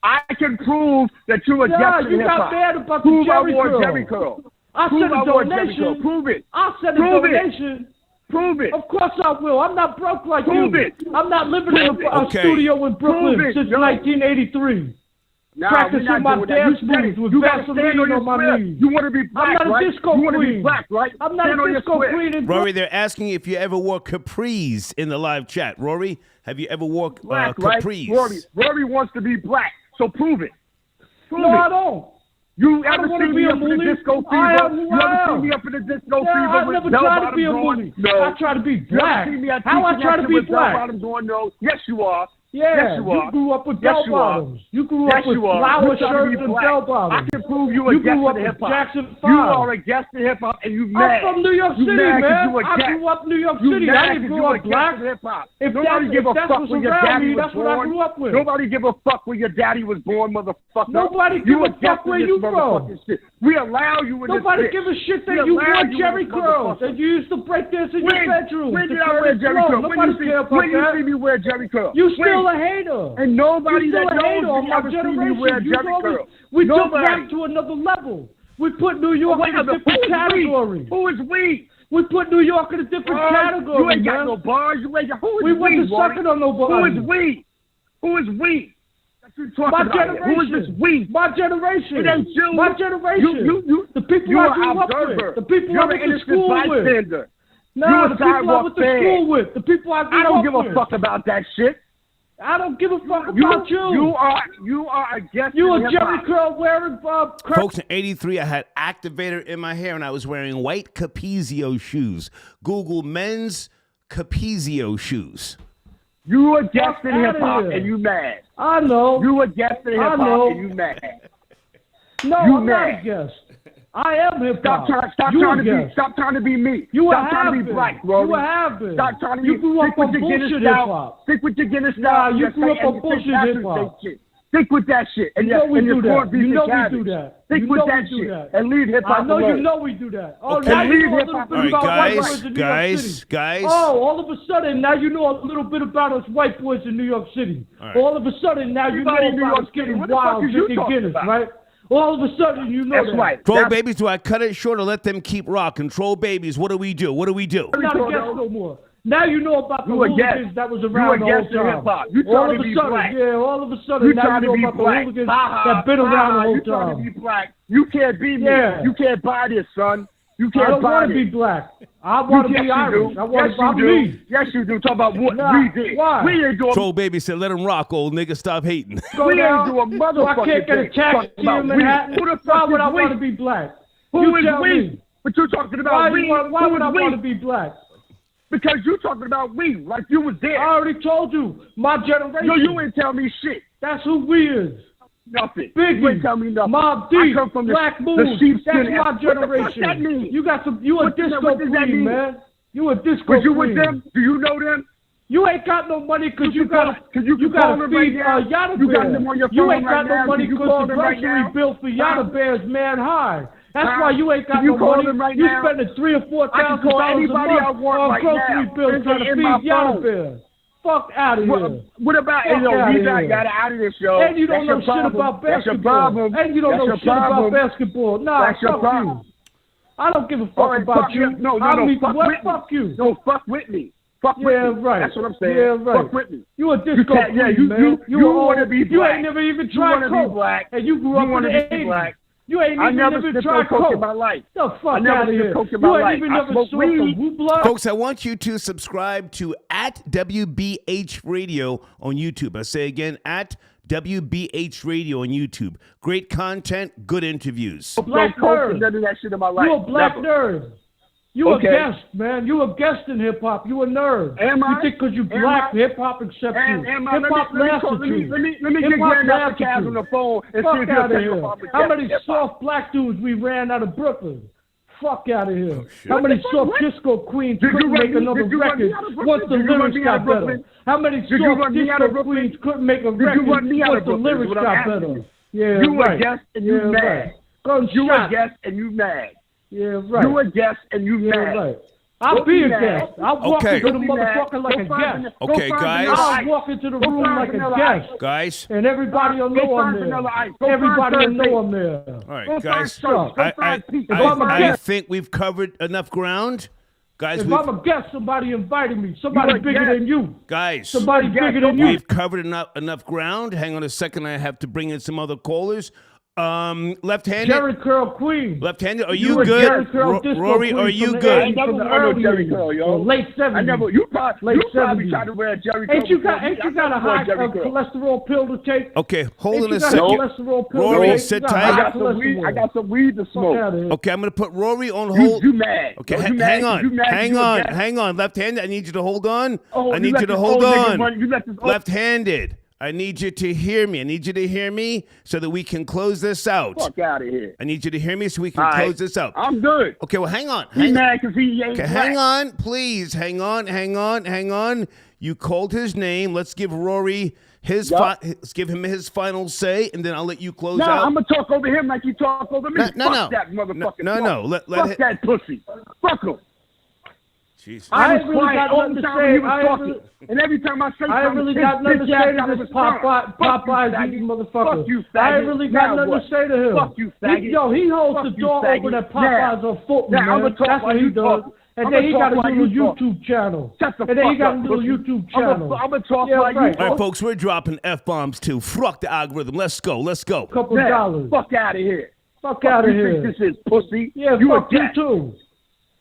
I can prove that you a Nah, guest in you hip got hop. mad about the Prove I Jerry wore curl. Jerry curl. I'll Prove send a I wore Jerry curl. donation. Prove it. I'll send a Prove it. donation. Prove it. Of course I will. I'm not broke like Prove you. it. I'm not living in Prove it. a Okay. studio in Brooklyn Prove it. since Yo. 1983. Nah, Practicing we're not my doing that. dance You said moves it. with You gotta Vaseline stand on your on my square. knees. You want to be black, I'm not a right? disco You want to be queen. black, right? I'm not Stand a on your disco square. queen in Rory, they're asking if you ever wore capris in the live chat. Rory, have you ever wore Black, right? capris? Rory wants to be black, so prove it. Prove No, it. I don't. You I ever don't wanna seen be me a up in the bully. disco fever? I am who You I ever am. seen me up in the disco Yeah, fever I with never bell tried to bottoms be a on? bully. No. I try to be You ever black. seen me at How I TC try to be with bell black? bottoms on? No. Yes, you are. Yeah, Yes, you are. grew up with Yes, bell you are. bottoms. You grew Yes, up with you are. flower You're trying to shirts be and black. bell I bottoms. can prove you a You guest grew in up with hip hop. Jackson You 5. are a guest in hip hop, and you I'm mad. from New York You City, mad 'cause man. you a I guest. grew up New York You City. mad I 'cause didn't you grow a up guest black. in hip hop. If Nobody give a that's fuck what's where your around daddy me, was that's what I born. grew up with. Nobody give a fuck where your daddy was born, motherfucker. Nobody give You a guest fuck in where this you from. motherfucking shit. We allow you in Nobody this bitch. give a shit We that you allow wore you in Jerry this curls motherfucker. that you used to break dance in your bedroom. When to did I wear Curtis Jerry Blow. curl? Nobody care about when you that. see me wear Jerry curl? You When? still a hater. And nobody You still that a hater knows on me my ever see me generation. wear You Jerry know me. curl. We took Nobody. rap to another level. We put New York in a different category. Who is we? We put New York in a different category, You ain't got man. no bars. You ain't got. Who is We wasn't Rory? sucking on nobody. Who is we? Who is we? That you talking My about here? generation. Who is this we? My generation. It ain't you. My generation. The people you I are grew up observer. with. The people You're I an went to innocent school with. bystander. No, You a the people I sidewalk went to fan. school with. The people I grew I don't up give with. a fuck about that shit. I don't give a fuck about you. You are a guest. You a Jerry Curl wearing Folks, in '83, I had activator in my hair and I was wearing white Capezio shoes. Google men's Capezio shoes. You a guest in hip hop and you mad. I know. You a guest in hip hop and you mad. No, I'm not a guest. I am hip hop. Stop trying to be me. Stop trying to be black, bro. You have been. Stop trying to be. You grew up on bullshit hip hop. Stick with your Guinness style. Nah, you grew up on bullshit hip hop. Stick with that shit. And you know we do that. You know we do that. Stick with that shit and leave hip hop alone. I know you know we do that. Oh, okay. now you know a little bit about white boys in New York City. Guys. Oh, all of a sudden now you know a little bit about us white boys in New York City. All of a sudden now you know about us getting wild drinking Guinness, right? All of a sudden, you know that's right. Troll Babies, do I cut it short or let them keep rocking? Troll Babies, what do we do? What do we do? I'm not a guest no more. Now you know about the hooligans that was around the whole time. You all of to be a sudden, black. All of a sudden, now you know about the hooligans that been around the whole time. You trying to be black. You can't be me. You can't buy this, son. You can't I don't want to be black. I want to be Irish. I want to be me. Yes, you do. Talk about what we did. Why? We ain't doing. Troll Baby said, "Let him rock, old nigga. Stop hating." We ain't doing motherfucking. I can't get a taxi in Manhattan. Why would I want to be black? Who is we? But you're talking about we. Why would I want to be black? Because you're talking about we, like you was there. I already told you, my generation. No, you ain't tell me shit. That's who we is. Nothing. Biggie, you ain't tell me nothing. Mob D, I come from Black Moon. That's my generation. What that mean? You a disco queen, man. You a disco queen. Was you with them? Do you know them? You ain't got no money because you gotta feed Yada Bear. You got them on your phone. You ain't got no money because the grocery bill for Yada Bear is man high. That's why you ain't got no money. You spending $3,000 or $4,000 a month on grocery bills trying to feed Yada Bear. Fuck out of here. What about you got out of this show? And you don't know shit about basketball. And you don't know shit about basketball. Nah, fuck you. I don't give a fuck about you. No, fuck you. No, fuck with me. Fuck with me. Right. That's what I'm saying. Yeah, right. Fuck with me. You a disco queen, man. You want to be black. You ain't never even tried coke. And you grew up in the 80s. You ain't even never tried coke in my life. The fuck out of here. You ain't even never smoked a whoop blood. Folks, I want you to subscribe to @WBH Radio on YouTube. I say again, @WBH Radio on YouTube. Great content, good interviews. Black nerd. None of that shit in my life. You a black nerd. You a guest, man. You a guest in hip hop. You a nerd. Am I? You think because you black, hip hop accepts you. Hip hop laughs at you. Let me get Grandmaster Cavs on the phone and see if he'll take hip hop. How many soft black dudes we ran out of Brooklyn? Fuck out of here. How many soft disco queens couldn't make another record once the lyrics got better? How many soft disco queens couldn't make a record once the lyrics got better? Yeah, you a guest and you mad. You a guest and you mad. Yeah, right. You a guest and you mad. Right. I'll be a guest. I'll walk into the motherfucker like a guest. Okay, guys. I'll walk into the room like a guest. Guys. And everybody will know I'm there. Everybody will know I'm there. All right, guys. I think we've covered enough ground. Guys, if I'm a guest, somebody invited me. Somebody bigger than you. Guys. Somebody bigger than you. We've covered enough ground. Hang on a second. I have to bring in some other callers. Left-handed. Jerry Curl Queen. Left-handed. Are you good? Rory, are you good? I never wore no Jerry Curl, yo. Late 70s. You probably tried to wear a Jerry Curl. Ain't you got a high cholesterol pill to take? Okay, hold on a second. Rory, sit tight. I got some weed to smoke. Okay, I'm going to put Rory on hold. You mad. Okay, hang on. Left-handed, I need you to hold on. I need you to hold on. Left-handed. I need you to hear me. I need you to hear me so that we can close this out. Fuck out of here. I need you to hear me so we can close this out. I'm good. Okay, well, hang on. He's mad because he ain't black. Hang on, please. Hang on. You called his name. Let's give Rory let's give him his final say, and then I'll let you close out. No, I'm going to talk over him like you talk over me. Fuck that motherfucker. No. Fuck that pussy. Fuck him. Jesus. I was quiet all the time when he was talking. And every time I say something, I really got nothing to say to this Popeye eating motherfucker. Fuck you, faggot. I really got nothing to say to him. Fuck you, faggot. He holds the door open at Popeyes on foot, man. That's what he does. And then he got a little YouTube channel. And then he got a little YouTube channel. I'm going to talk like you. All right, folks, we're dropping F-bombs too. Fuck the algorithm. Let's go. Couple dollars. Fuck out of here. Fuck out of here. You think this is pussy? Yeah, fuck you too.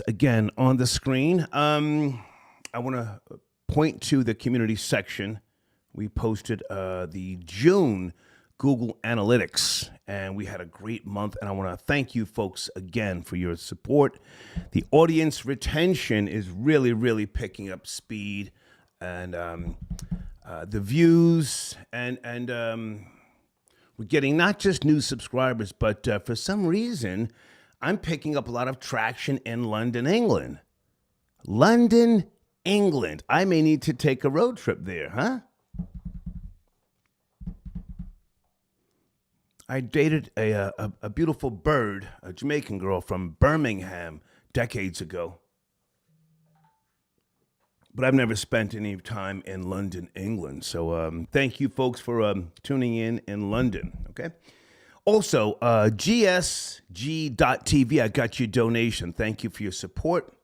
once again on the screen. I want to point to the community section. We posted the June Google Analytics, and we had a great month, and I want to thank you folks again for your support. The audience retention is really, really picking up speed, and the views, and we're getting not just new subscribers, but for some reason, I'm picking up a lot of traction in London, England. London, England. I may need to take a road trip there, huh? I dated a beautiful bird, a Jamaican girl from Birmingham decades ago. But I've never spent any time in London, England. So thank you, folks, for tuning in London, okay? Also, GSG.TV, I got your donation. Thank you for your support.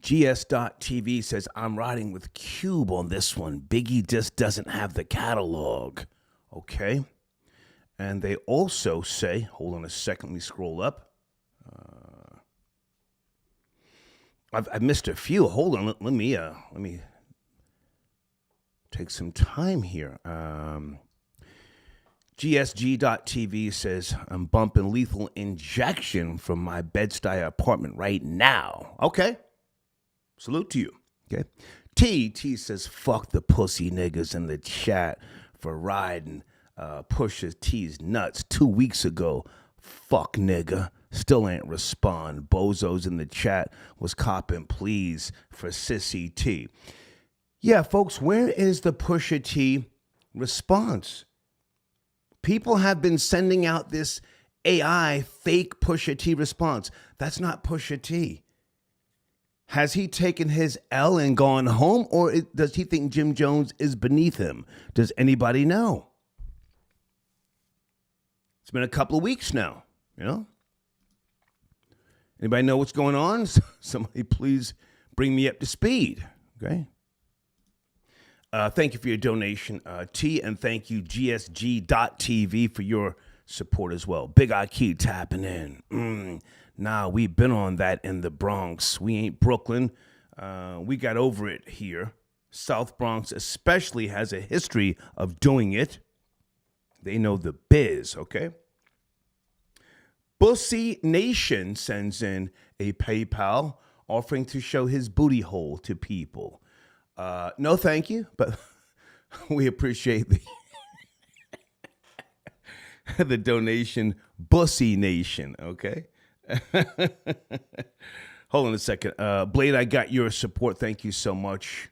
GS.TV says, I'm riding with Cube on this one. Biggie just doesn't have the catalog. Okay. And they also say, hold on a second, let me scroll up. I've missed a few. Hold on, let me take some time here. GSG.TV says, I'm bumping Lethal Injection from my Bed-Stuy apartment right now. Okay. Salute to you. Okay. T says, fuck the pussy niggas in the chat for riding Pusha T's nuts 2 weeks ago. Fuck nigga. Still ain't respond. Bozos in the chat was copping pleas for Sissy T. Yeah, folks, where is the Pusha T response? People have been sending out this AI fake Pusha T response. That's not Pusha T. Has he taken his L and gone home, or does he think Jim Jones is beneath him? Does anybody know? It's been a couple of weeks now, you know? Anybody know what's going on? Somebody please bring me up to speed, okay? Thank you for your donation, T, and thank you, GSG.TV, for your support as well. Big IQ tapping in. Nah, we've been on that in the Bronx. We ain't Brooklyn. We got over it here. South Bronx especially has a history of doing it. They know the biz, okay? Bussy Nation sends in a PayPal offering to show his booty hole to people. No, thank you, but we appreciate the donation, Bussy Nation, okay? Hold on a second. Blade, I got your support. Thank you so much.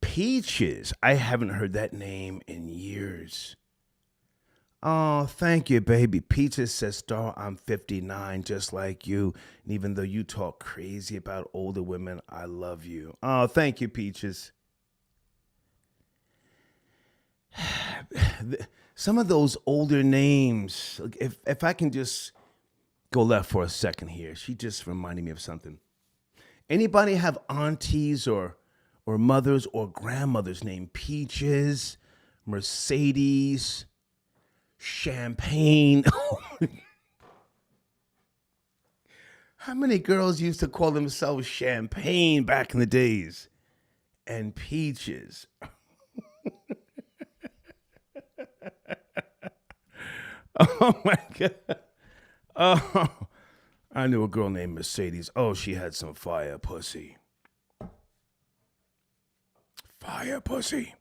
Peaches. I haven't heard that name in years. Oh, thank you, baby. Peaches says, Star, I'm 59, just like you. And even though you talk crazy about older women, I love you. Oh, thank you, Peaches. Some of those older names, if I can just go left for a second here. She just reminded me of something. Anybody have aunties or mothers or grandmothers named Peaches, Mercedes, Champagne? How many girls used to call themselves Champagne back in the days? And Peaches. Oh, my God. Oh, I knew a girl named Mercedes. Oh, she had some fire pussy. Fire pussy.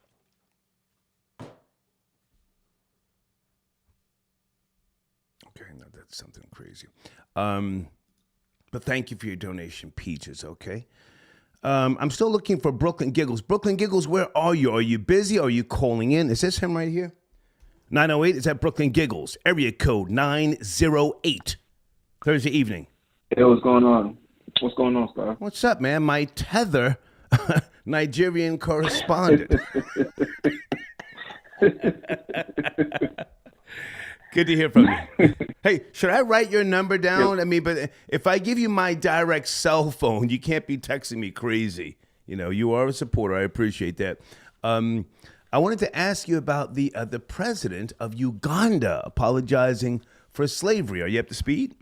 Okay, now that's something crazy. But thank you for your donation, Peaches, okay? I'm still looking for Brooklyn Giggles. Brooklyn Giggles, where are you? Are you busy? Are you calling in? Is this him right here? 908, is that Brooklyn Giggles? Area code 908. Thursday evening. Hey, what's going on? What's going on, Star? What's up, man? My tether Nigerian correspondent. Good to hear from you. Hey, should I write your number down? I mean, but if I give you my direct cell phone, you can't be texting me crazy. You know, you are a supporter. I appreciate that. I wanted to ask you about the president of Uganda apologizing for slavery. Are you up to speed?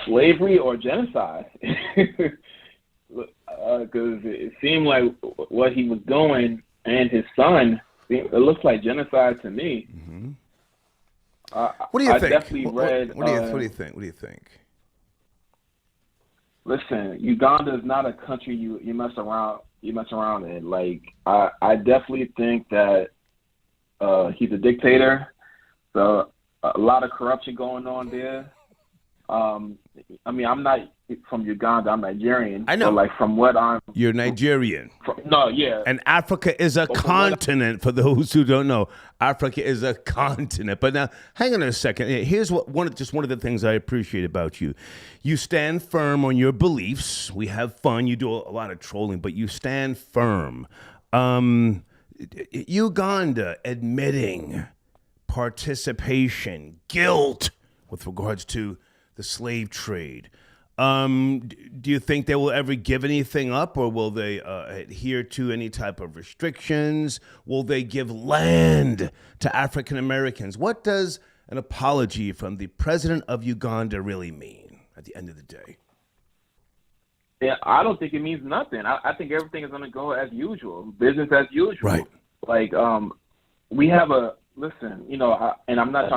Slavery or genocide? because it seemed like what he was doing and his son, it looks like genocide to me. Mm-hmm. What do you think? Definitely read. What do you think? What do you think? Listen, Uganda is not a country you mess around in. Like I definitely think that he's a dictator. So a lot of corruption going on there. I mean, I'm not from Uganda. I'm Nigerian. I know. So like from what You're Nigerian. Yeah. And Africa is a continent. For those who don't know, Africa is a continent. But now, hang on a second. Here's one of the things I appreciate about you. You stand firm on your beliefs. We have fun. You do a lot of trolling, but you stand firm. Uganda admitting participation, guilt with regards to the slave trade. Do you think they will ever give anything up, or will they adhere to any type of restrictions? Will they give land to African Americans? What does an apology from the president of Uganda really mean at the end of the day? Yeah, I don't think it means nothing. I think everything is going to go as usual, business as usual. Right. Like we have listen, and I'm not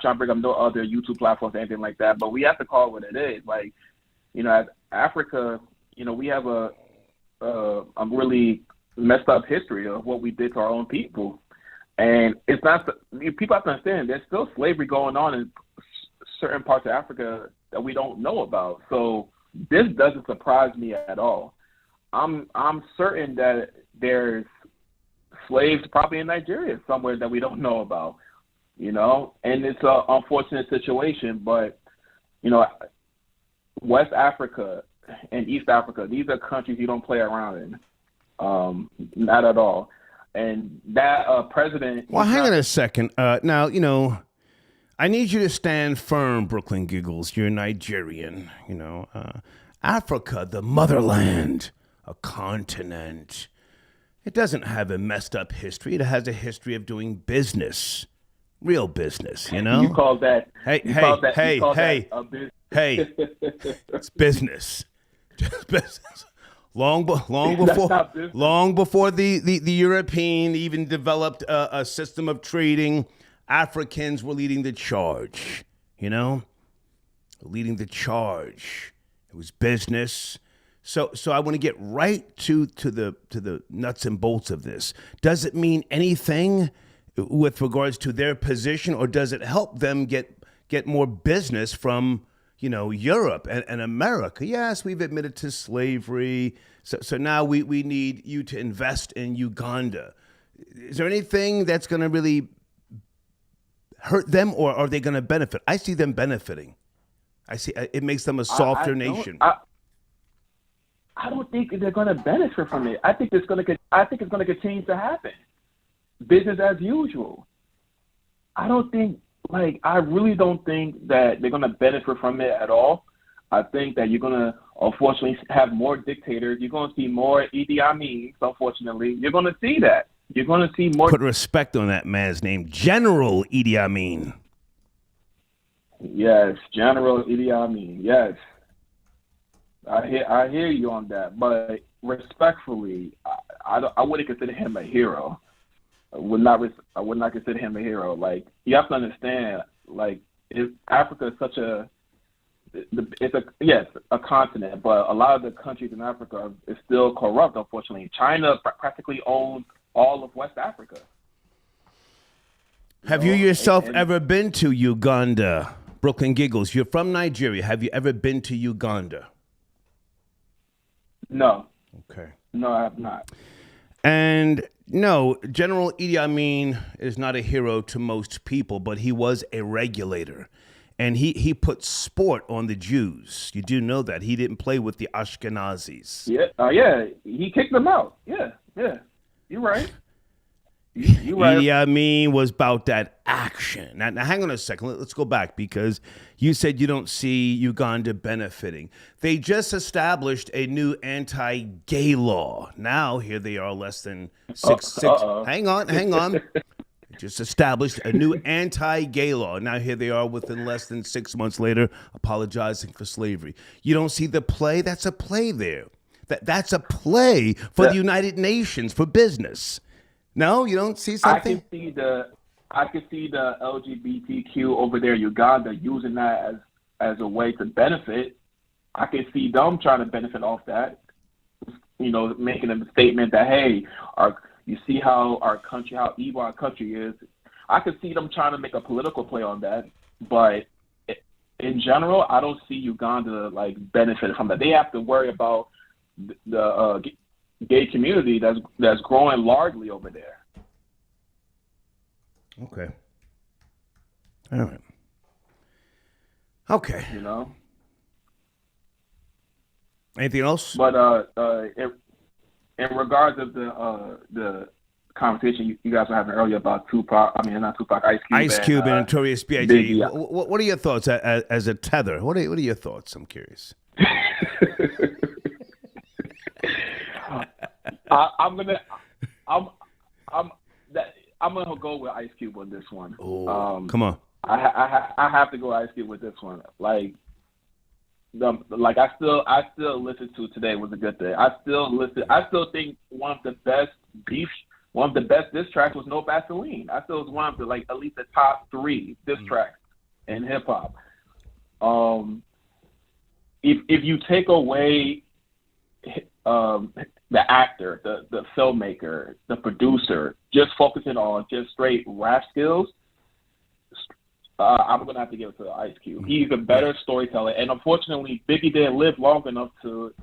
trying to bring up no other YouTube platforms or anything like that, but we have to call it what it is. Like, as Africa, we have a really messed up history of what we did to our own people, and it's not. People have to understand there's still slavery going on in certain parts of Africa that we don't know about. So this doesn't surprise me at all. I'm certain that there's slaves probably in Nigeria somewhere that we don't know about, and it's an unfortunate situation, but, West Africa and East Africa, these are countries you don't play around in, not at all. And that president... Well, hang on a second. Now, I need you to stand firm, Brooklyn Giggles. You're Nigerian, Africa, the motherland, a continent. It doesn't have a messed up history. It has a history of doing business, real business, You call that... Hey, it's business. Just business. Long before the European even developed a system of trading, Africans were leading the charge, leading the charge. It was business. So I want to get right to the nuts and bolts of this. Does it mean anything with regards to their position, or does it help them get more business from Europe and America? Yes, we've admitted to slavery, so now we need you to invest in Uganda. Is there anything that's going to really hurt them, or are they going to benefit? I see them benefiting. I see it makes them a softer nation. I don't think they're going to benefit from it. I think it's going to continue to happen. Business as usual. I really don't think that they're going to benefit from it at all. I think that you're going to, unfortunately, have more dictators. You're going to see more Idi Amin, unfortunately. You're going to see that. You're going to see more. Put respect on that man's name, General Idi Amin. Yes, General Idi Amin, yes. I hear you on that, but respectfully, I wouldn't consider him a hero. I would not consider him a hero. Like, you have to understand, like, Africa is a continent, but a lot of the countries in Africa is still corrupt, unfortunately. China practically owns all of West Africa. Have you yourself ever been to Uganda? Brooklyn Giggles, you're from Nigeria. Have you ever been to Uganda? No. Okay. No, I have not. And no, General Idi Amin is not a hero to most people, but he was a regulator. And he put sport on the Jews. You do know that. He didn't play with the Ashkenazis. Yeah, he kicked them out. Yeah. You're right. You're right. Idi Amin was about that action. Now, hang on a second. Let's go back, because you said you don't see Uganda benefiting. They just established a new anti-gay law. Now, here they are less than six. Hang on. Just established a new anti-gay law. Now here they are within less than 6 months later apologizing for slavery. You don't see the play? That's a play there. That's a play for the United Nations for business. No, you don't see something? I can see the LGBTQ over there, Uganda, using that as a way to benefit. I can see them trying to benefit off that. Making a statement that, hey, you see how how evil our country is. I could see them trying to make a political play on that, but in general, I don't see Uganda benefiting from that. They have to worry about the gay community that's growing largely over there. Okay. All right. Okay. Anything else? But in regards of the conversation you guys were having earlier about Tupac, not Tupac, Ice Cube and Notorious B.I.G. Biggie, What are your thoughts as a tether? What are your thoughts? I'm curious. I'm gonna go with Ice Cube on this one. Oh, come on. I have to go Ice Cube with this one. I still listen to Today Was a Good Day. I still think one of the best diss tracks was No Vaseline. I still was one of the at least the top 3 diss tracks in hip hop. If you take away the actor, the filmmaker, the producer, just focusing on just straight rap skills, I'm going to have to give it to Ice Cube. He's a better storyteller. And unfortunately, Biggie didn't live long enough to,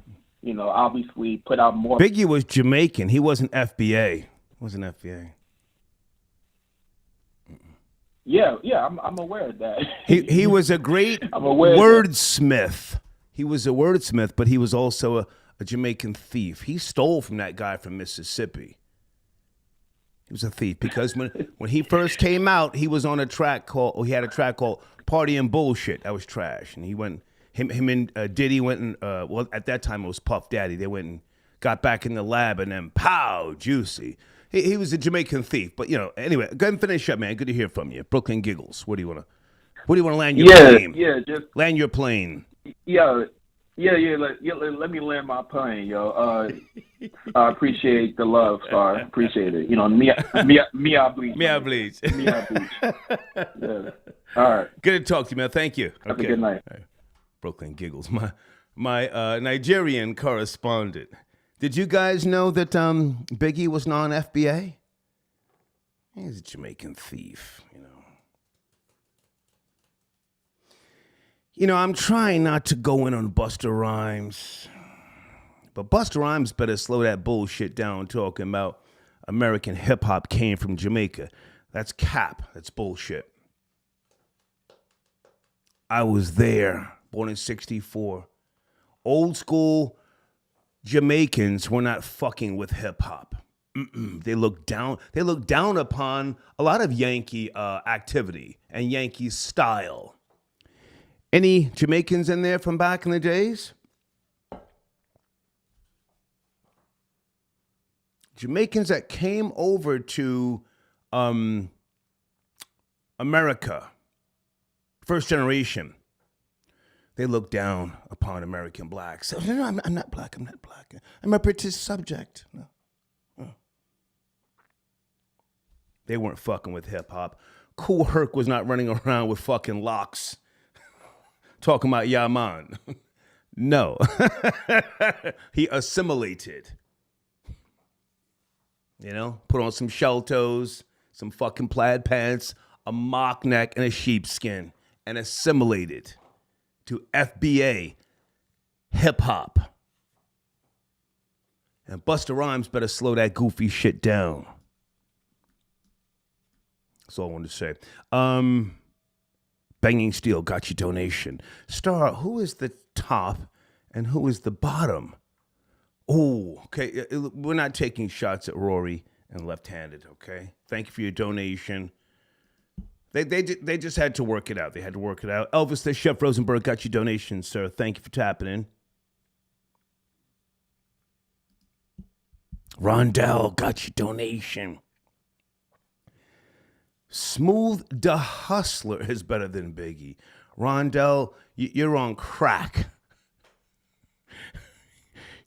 obviously put out more. Biggie was Jamaican. He wasn't FBA. Yeah, I'm aware of that. He was a great wordsmith. He was a wordsmith, but he was also a Jamaican thief. He stole from that guy from Mississippi. He was a thief because when he first came out, he was on he had a track called Party and Bullshit. That was trash. And him and Diddy went and, at that time it was Puff Daddy. They went and got back in the lab and then pow, juicy. He was a Jamaican thief. But, anyway, go ahead and finish up, man. Good to hear from you. Brooklyn Giggles. Where do you want to land your plane? Land your plane. Let me land my plane, yo. I appreciate the love, Star. Appreciate it. Me I bleach. Yeah. All right. Good to talk to you, man. Thank you. Have a good night. Right. Brooklyn Giggles, my Nigerian correspondent. Did you guys know that Biggie was non-FBA? He's a Jamaican thief, I'm trying not to go in on Busta Rhymes, but Busta Rhymes better slow that bullshit down talking about American hip-hop came from Jamaica. That's cap. That's bullshit. I was there, born in 1964. Old school Jamaicans were not fucking with hip-hop. They look down upon a lot of Yankee activity and Yankee style. Any Jamaicans in there from back in the days? Jamaicans that came over to America, first generation, they look down upon American blacks. No, I'm not black. I'm a British subject. No. They weren't fucking with hip hop. Kool Herc was not running around with fucking locks. Talking about Yaman. No. He assimilated. Put on some shell toes, some fucking plaid pants, a mock neck, and a sheepskin, and assimilated to FBA hip hop. And Busta Rhymes better slow that goofy shit down. That's all I wanted to say. Banging Steel got your donation. Star, who is the top and who is the bottom? Oh, okay. We're not taking shots at Rory and left-handed, okay? Thank you for your donation. They just had to work it out. They had to work it out. Elvis the Chef Rosenberg got your donation, sir. Thank you for tapping in. Rondell got your donation. Smooth the Hustler is better than Biggie. Rondell, you're on crack.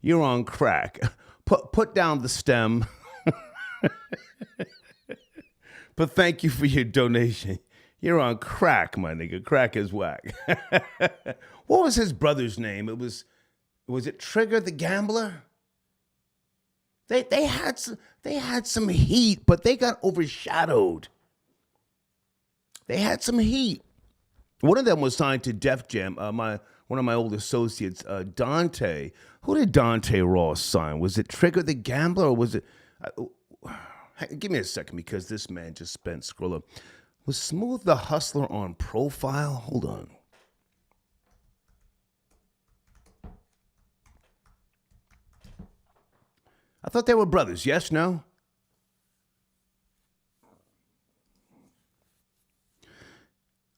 You're on crack. Put down the stem. But thank you for your donation. You're on crack, my nigga. Crack is whack. What was his brother's name? Was it Trigger the Gambler? They had some heat, but they got overshadowed. They had some heat. One of them was signed to Def Jam. One of my old associates, Dante. Who did Dante Ross sign? Was it Trigger the Gambler, or was it? Give me a second, because this man just spent scroller. Was Smooth the Hustler on profile? Hold on. I thought they were brothers. Yes, no?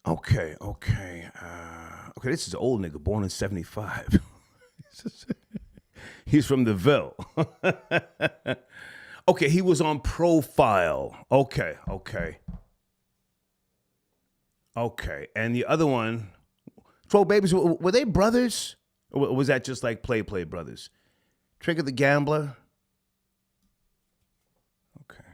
Okay. Okay, this is an old nigga, born in 75. He's from the Ville. Okay, he was on profile. Okay. And the other one, Troll Babies, were they brothers? Or was that just like Play brothers? Trigger the Gambler? Okay.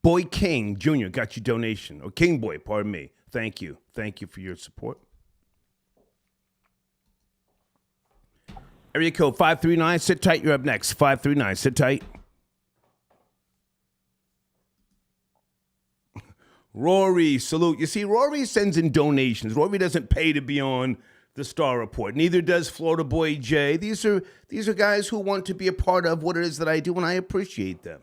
Boy King Jr. got your donation. Or King Boy, pardon me. Thank you for your support. Area code 539. Sit tight. You're up next. 539. Sit tight. Rory, salute. You see, Rory sends in donations. Rory doesn't pay to be on the Star Report. Neither does Florida Boy Jay. These are guys who want to be a part of what it is that I do, and I appreciate them.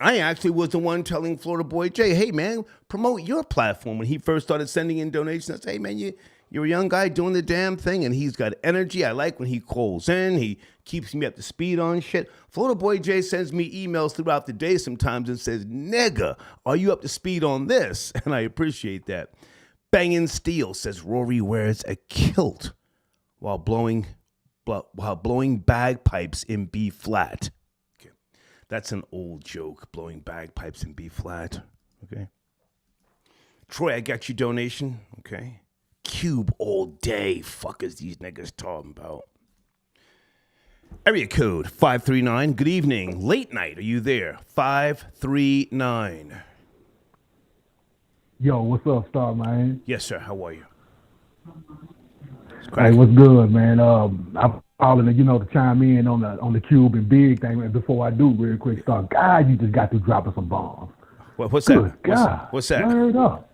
I actually was the one telling Florida Boy Jay, hey, man, promote your platform. When he first started sending in donations, I said, hey, man, you're a young guy doing the damn thing, and he's got energy. I like when he calls in. He keeps me up to speed on shit. Florida Boy Jay sends me emails throughout the day sometimes and says, nigga, are you up to speed on this? And I appreciate that. Bangin' Steel says Rory wears a kilt while blowing bagpipes in B flat. Okay. That's an old joke, blowing bagpipes in B flat. Okay. Troy, I got your donation. Okay. Cube all day. Fuck is these niggas talking about? Area code 539. Good evening. Late night. Are you there? 539. Yo, what's up, Star, man? Yes, sir. How are you? Hey, what's good, man? I'm calling to chime in on the Cube and Big thing. Before I do, real quick, Star. God, you just got through dropping some bombs. What's good that? God. What's that? Word up.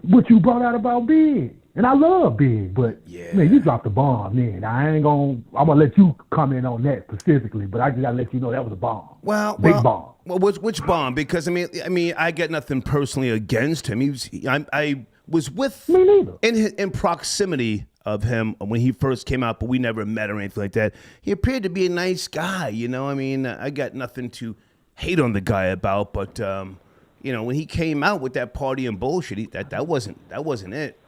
What you brought out about Big. And I love Big, but man, you dropped a bomb, man. I'm gonna let you comment on that specifically, but I just gotta let you know that was a bomb. Big bomb. Well, which bomb? Because I mean, I got nothing personally against him. I was with me neither. In proximity of him when he first came out, but we never met or anything like that. He appeared to be a nice guy, I mean, I got nothing to hate on the guy about, but when he came out with that party and bullshit, that wasn't it.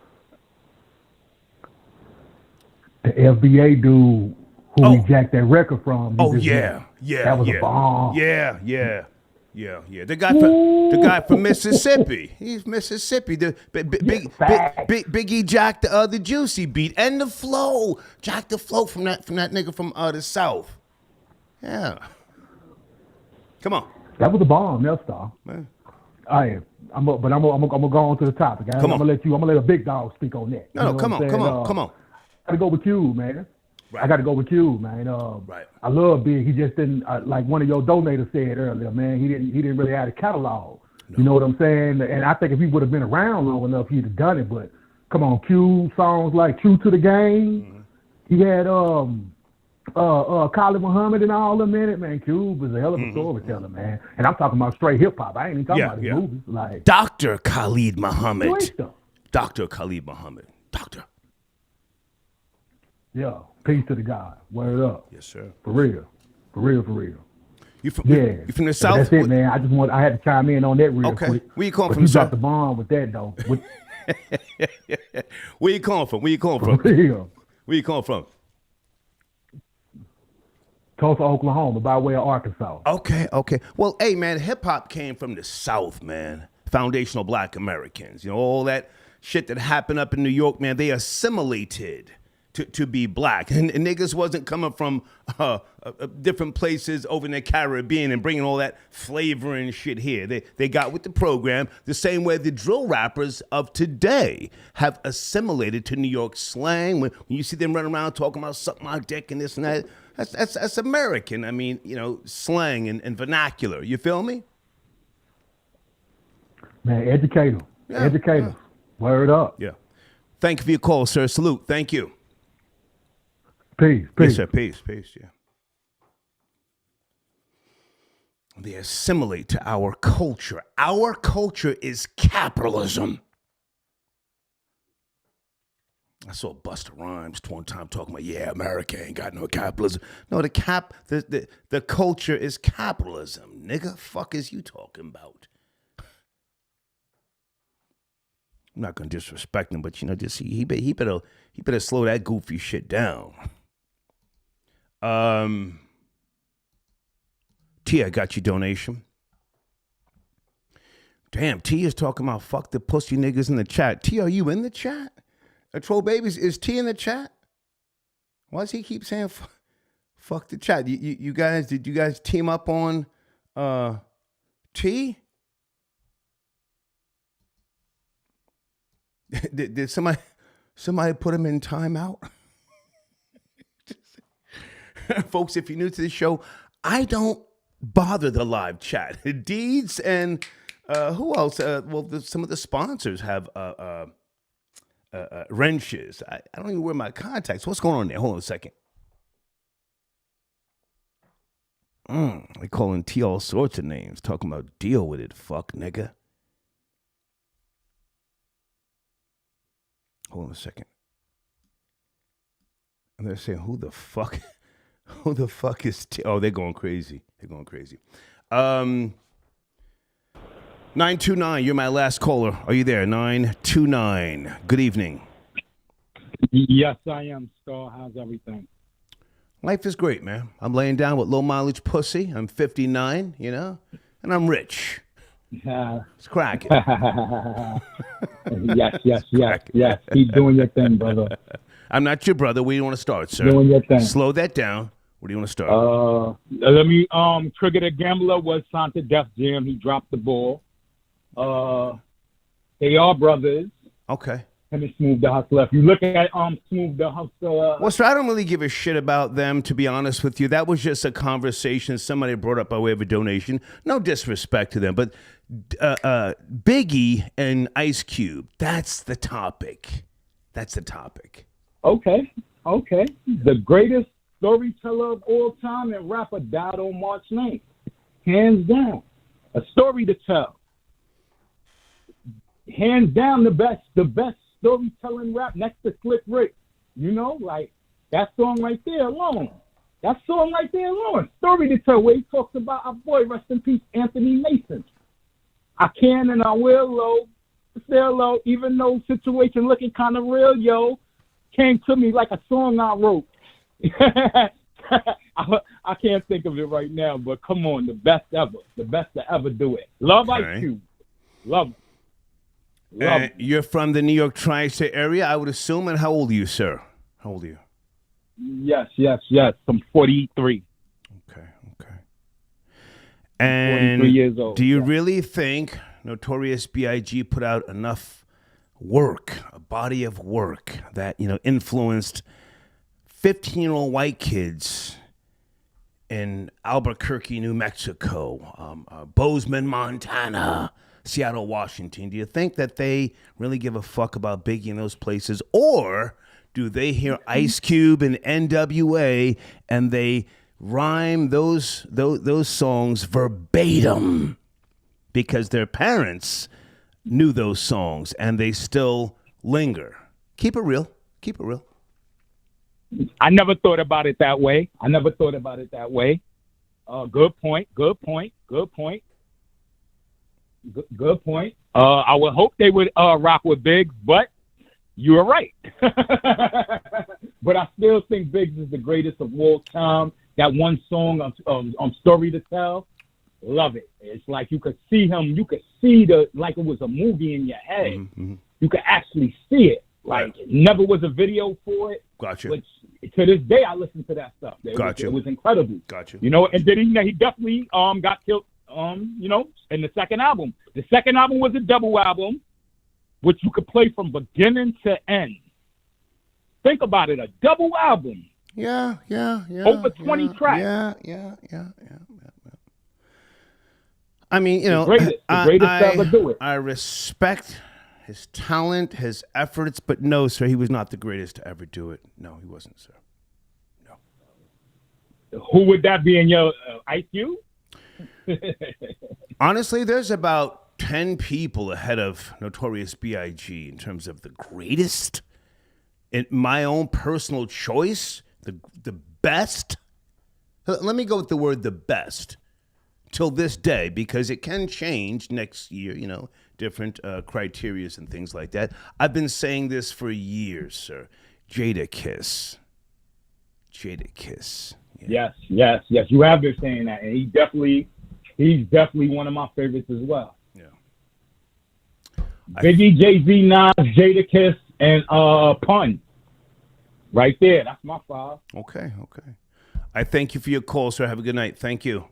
The FBA dude who we jacked that record from. That was a bomb. Yeah. The guy from Mississippi. He's Mississippi. The Biggie jacked the Juicy beat and the flow. Jacked the flow from that nigga from the South. Yeah. Come on. That was a bomb, Star. Man. I'm gonna go on to the topic. I'm gonna let a big dog speak on that. No, come on. I gotta go with you, man. Right. I gotta go with you, man. Right. I love Big. He just didn't like one of your donators said earlier, man. He didn't really have a catalog. No. You know what I'm saying? And I think if he would have been around long enough, he'd have done it. But come on, Q songs like "True to the Game." Mm-hmm. He had Khalid Muhammad and all them in it, man. Cube was a hell of a storyteller, man. And I'm talking about straight hip hop. I ain't even talking about his movies. Like Dr. Khalid Muhammad. Dr. Khalid Muhammad. Doctor. Yeah, peace to the God. Word up. Yes, sir. For real. You from the South? That's it, man. I had to chime in on that real quick. Where you calling from? You dropped the bomb with that, though. Where you calling from? For real. Where you calling from? Tulsa, Oklahoma, by way of Arkansas. Okay. Well, hey, man, hip-hop came from the South, man. Foundational Black Americans. You know, all that shit that happened up in New York, man, they assimilated to be black. And niggas wasn't coming from different places over in the Caribbean and bringing all that flavor and shit here. They got with the program the same way the drill rappers of today have assimilated to New York slang. When you see them running around talking about suck my dick and this and that, that's American. I mean, you know, slang and vernacular. You feel me? Man, educate them. Yeah, Educate them. Word up. Yeah. Thank you for your call, sir. Salute. Thank you. Peace. Yes, sir. Peace. Yeah. They assimilate to our culture. Our culture is capitalism. I saw Busta Rhymes one time talking about, America ain't got no capitalism. No, the culture is capitalism. Nigga, fuck is you talking about? I'm not gonna disrespect him, but just he better slow that goofy shit down. T, I got your donation. Damn, T is talking about fuck the pussy niggas in the chat. T, are you in the chat? Troll Babies, is T in the chat? Why does he keep saying fuck the chat? You guys, did you guys team up on T? Did somebody put him in timeout? Folks, if you're new to the show, I don't bother the live chat. Deeds and who else? Some of the sponsors have wrenches. I don't even wear my contacts. What's going on there? Hold on a second. They calling T all sorts of names, talking about deal with it, fuck nigga. Hold on a second. And they're saying, who the fuck is T? Oh, they're going crazy. 929, you're my last caller. Are you there? 929. Good evening. Yes, I am, Star. How's everything? Life is great, man. I'm laying down with low mileage pussy. I'm 59, and I'm rich. It's cracking. Yes. Keep doing your thing, brother. I'm not your brother. Where do you want to start, sir? Doing your thing. Slow that down. Where do you want to start? Let me Trigger the Gambler was signed to Def Jam. He dropped the ball. They are brothers. Okay. Him and Smooth the Hustler. If you look at Smooth the Hustler. Well, sir, I don't really give a shit about them, to be honest with you. That was just a conversation somebody brought up by way of a donation. No disrespect to them, but Biggie and Ice Cube, that's the topic. Okay. The greatest storyteller of all time and rapper died on March 9th. Hands down. A story to tell. Hands down the best storytelling rap next to Slick Rick. That song right there alone. Story to tell, where he talks about our boy, rest in peace, Anthony Mason. I can and I will, stay low, even though situation looking kind of real, yo. Came to me like a song I wrote. I can't think of it right now, but come on, the best to ever do it. Love Ice Cube. Love it. You're from the New York tri-state area, I would assume. And how old are you, sir? How old are you? Yes. I'm 43. Okay. And 43 years old. Do you really think Notorious B.I.G. put out enough work, a body of work that, influenced 15-year-old white kids in Albuquerque, New Mexico, Bozeman, Montana, Seattle, Washington? Do you think that they really give a fuck about Biggie in those places? Or do they hear Ice Cube and NWA and they rhyme those songs verbatim because their parents knew those songs and they still linger? Keep it real. I never thought about it that way. Good point. I would hope they would rock with Biggs, but you are right. But I still think Biggs is the greatest of all time. That one song on Story to Tell, love it. It's like you could see him, you could see like it was a movie in your head. Mm-hmm. You could actually see it. Like, never was a video for it. Gotcha. Which, to this day, I listen to that stuff. Gotcha. It was incredible. Gotcha. You know, and then he definitely got killed, you know, in the second album. The second album was a double album, which you could play from beginning to end. Think about it, a double album. Yeah. Over 20 tracks. Yeah. I mean, you know, the greatest to ever do it. I respect his talent, his efforts, but no, sir, he was not the greatest to ever do it. No, he wasn't, sir. No. Who would that be in your IQ? Honestly, there's about 10 people ahead of Notorious B.I.G. in terms of the greatest. In my own personal choice, the best. Let me go with the word the best till this day, because it can change next year, you know, different criterias and things like that. I've been saying this for years, sir. Jadakiss. Yeah. Yes. You have been saying that, and he's definitely one of my favorites as well. Yeah. Biggie, Jay-Z, Nas, Jadakiss, and Pun. Right there. That's my 5. Okay. I thank you for your call, sir. Have a good night. Thank you.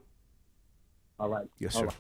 All right. Yes, All sir. right.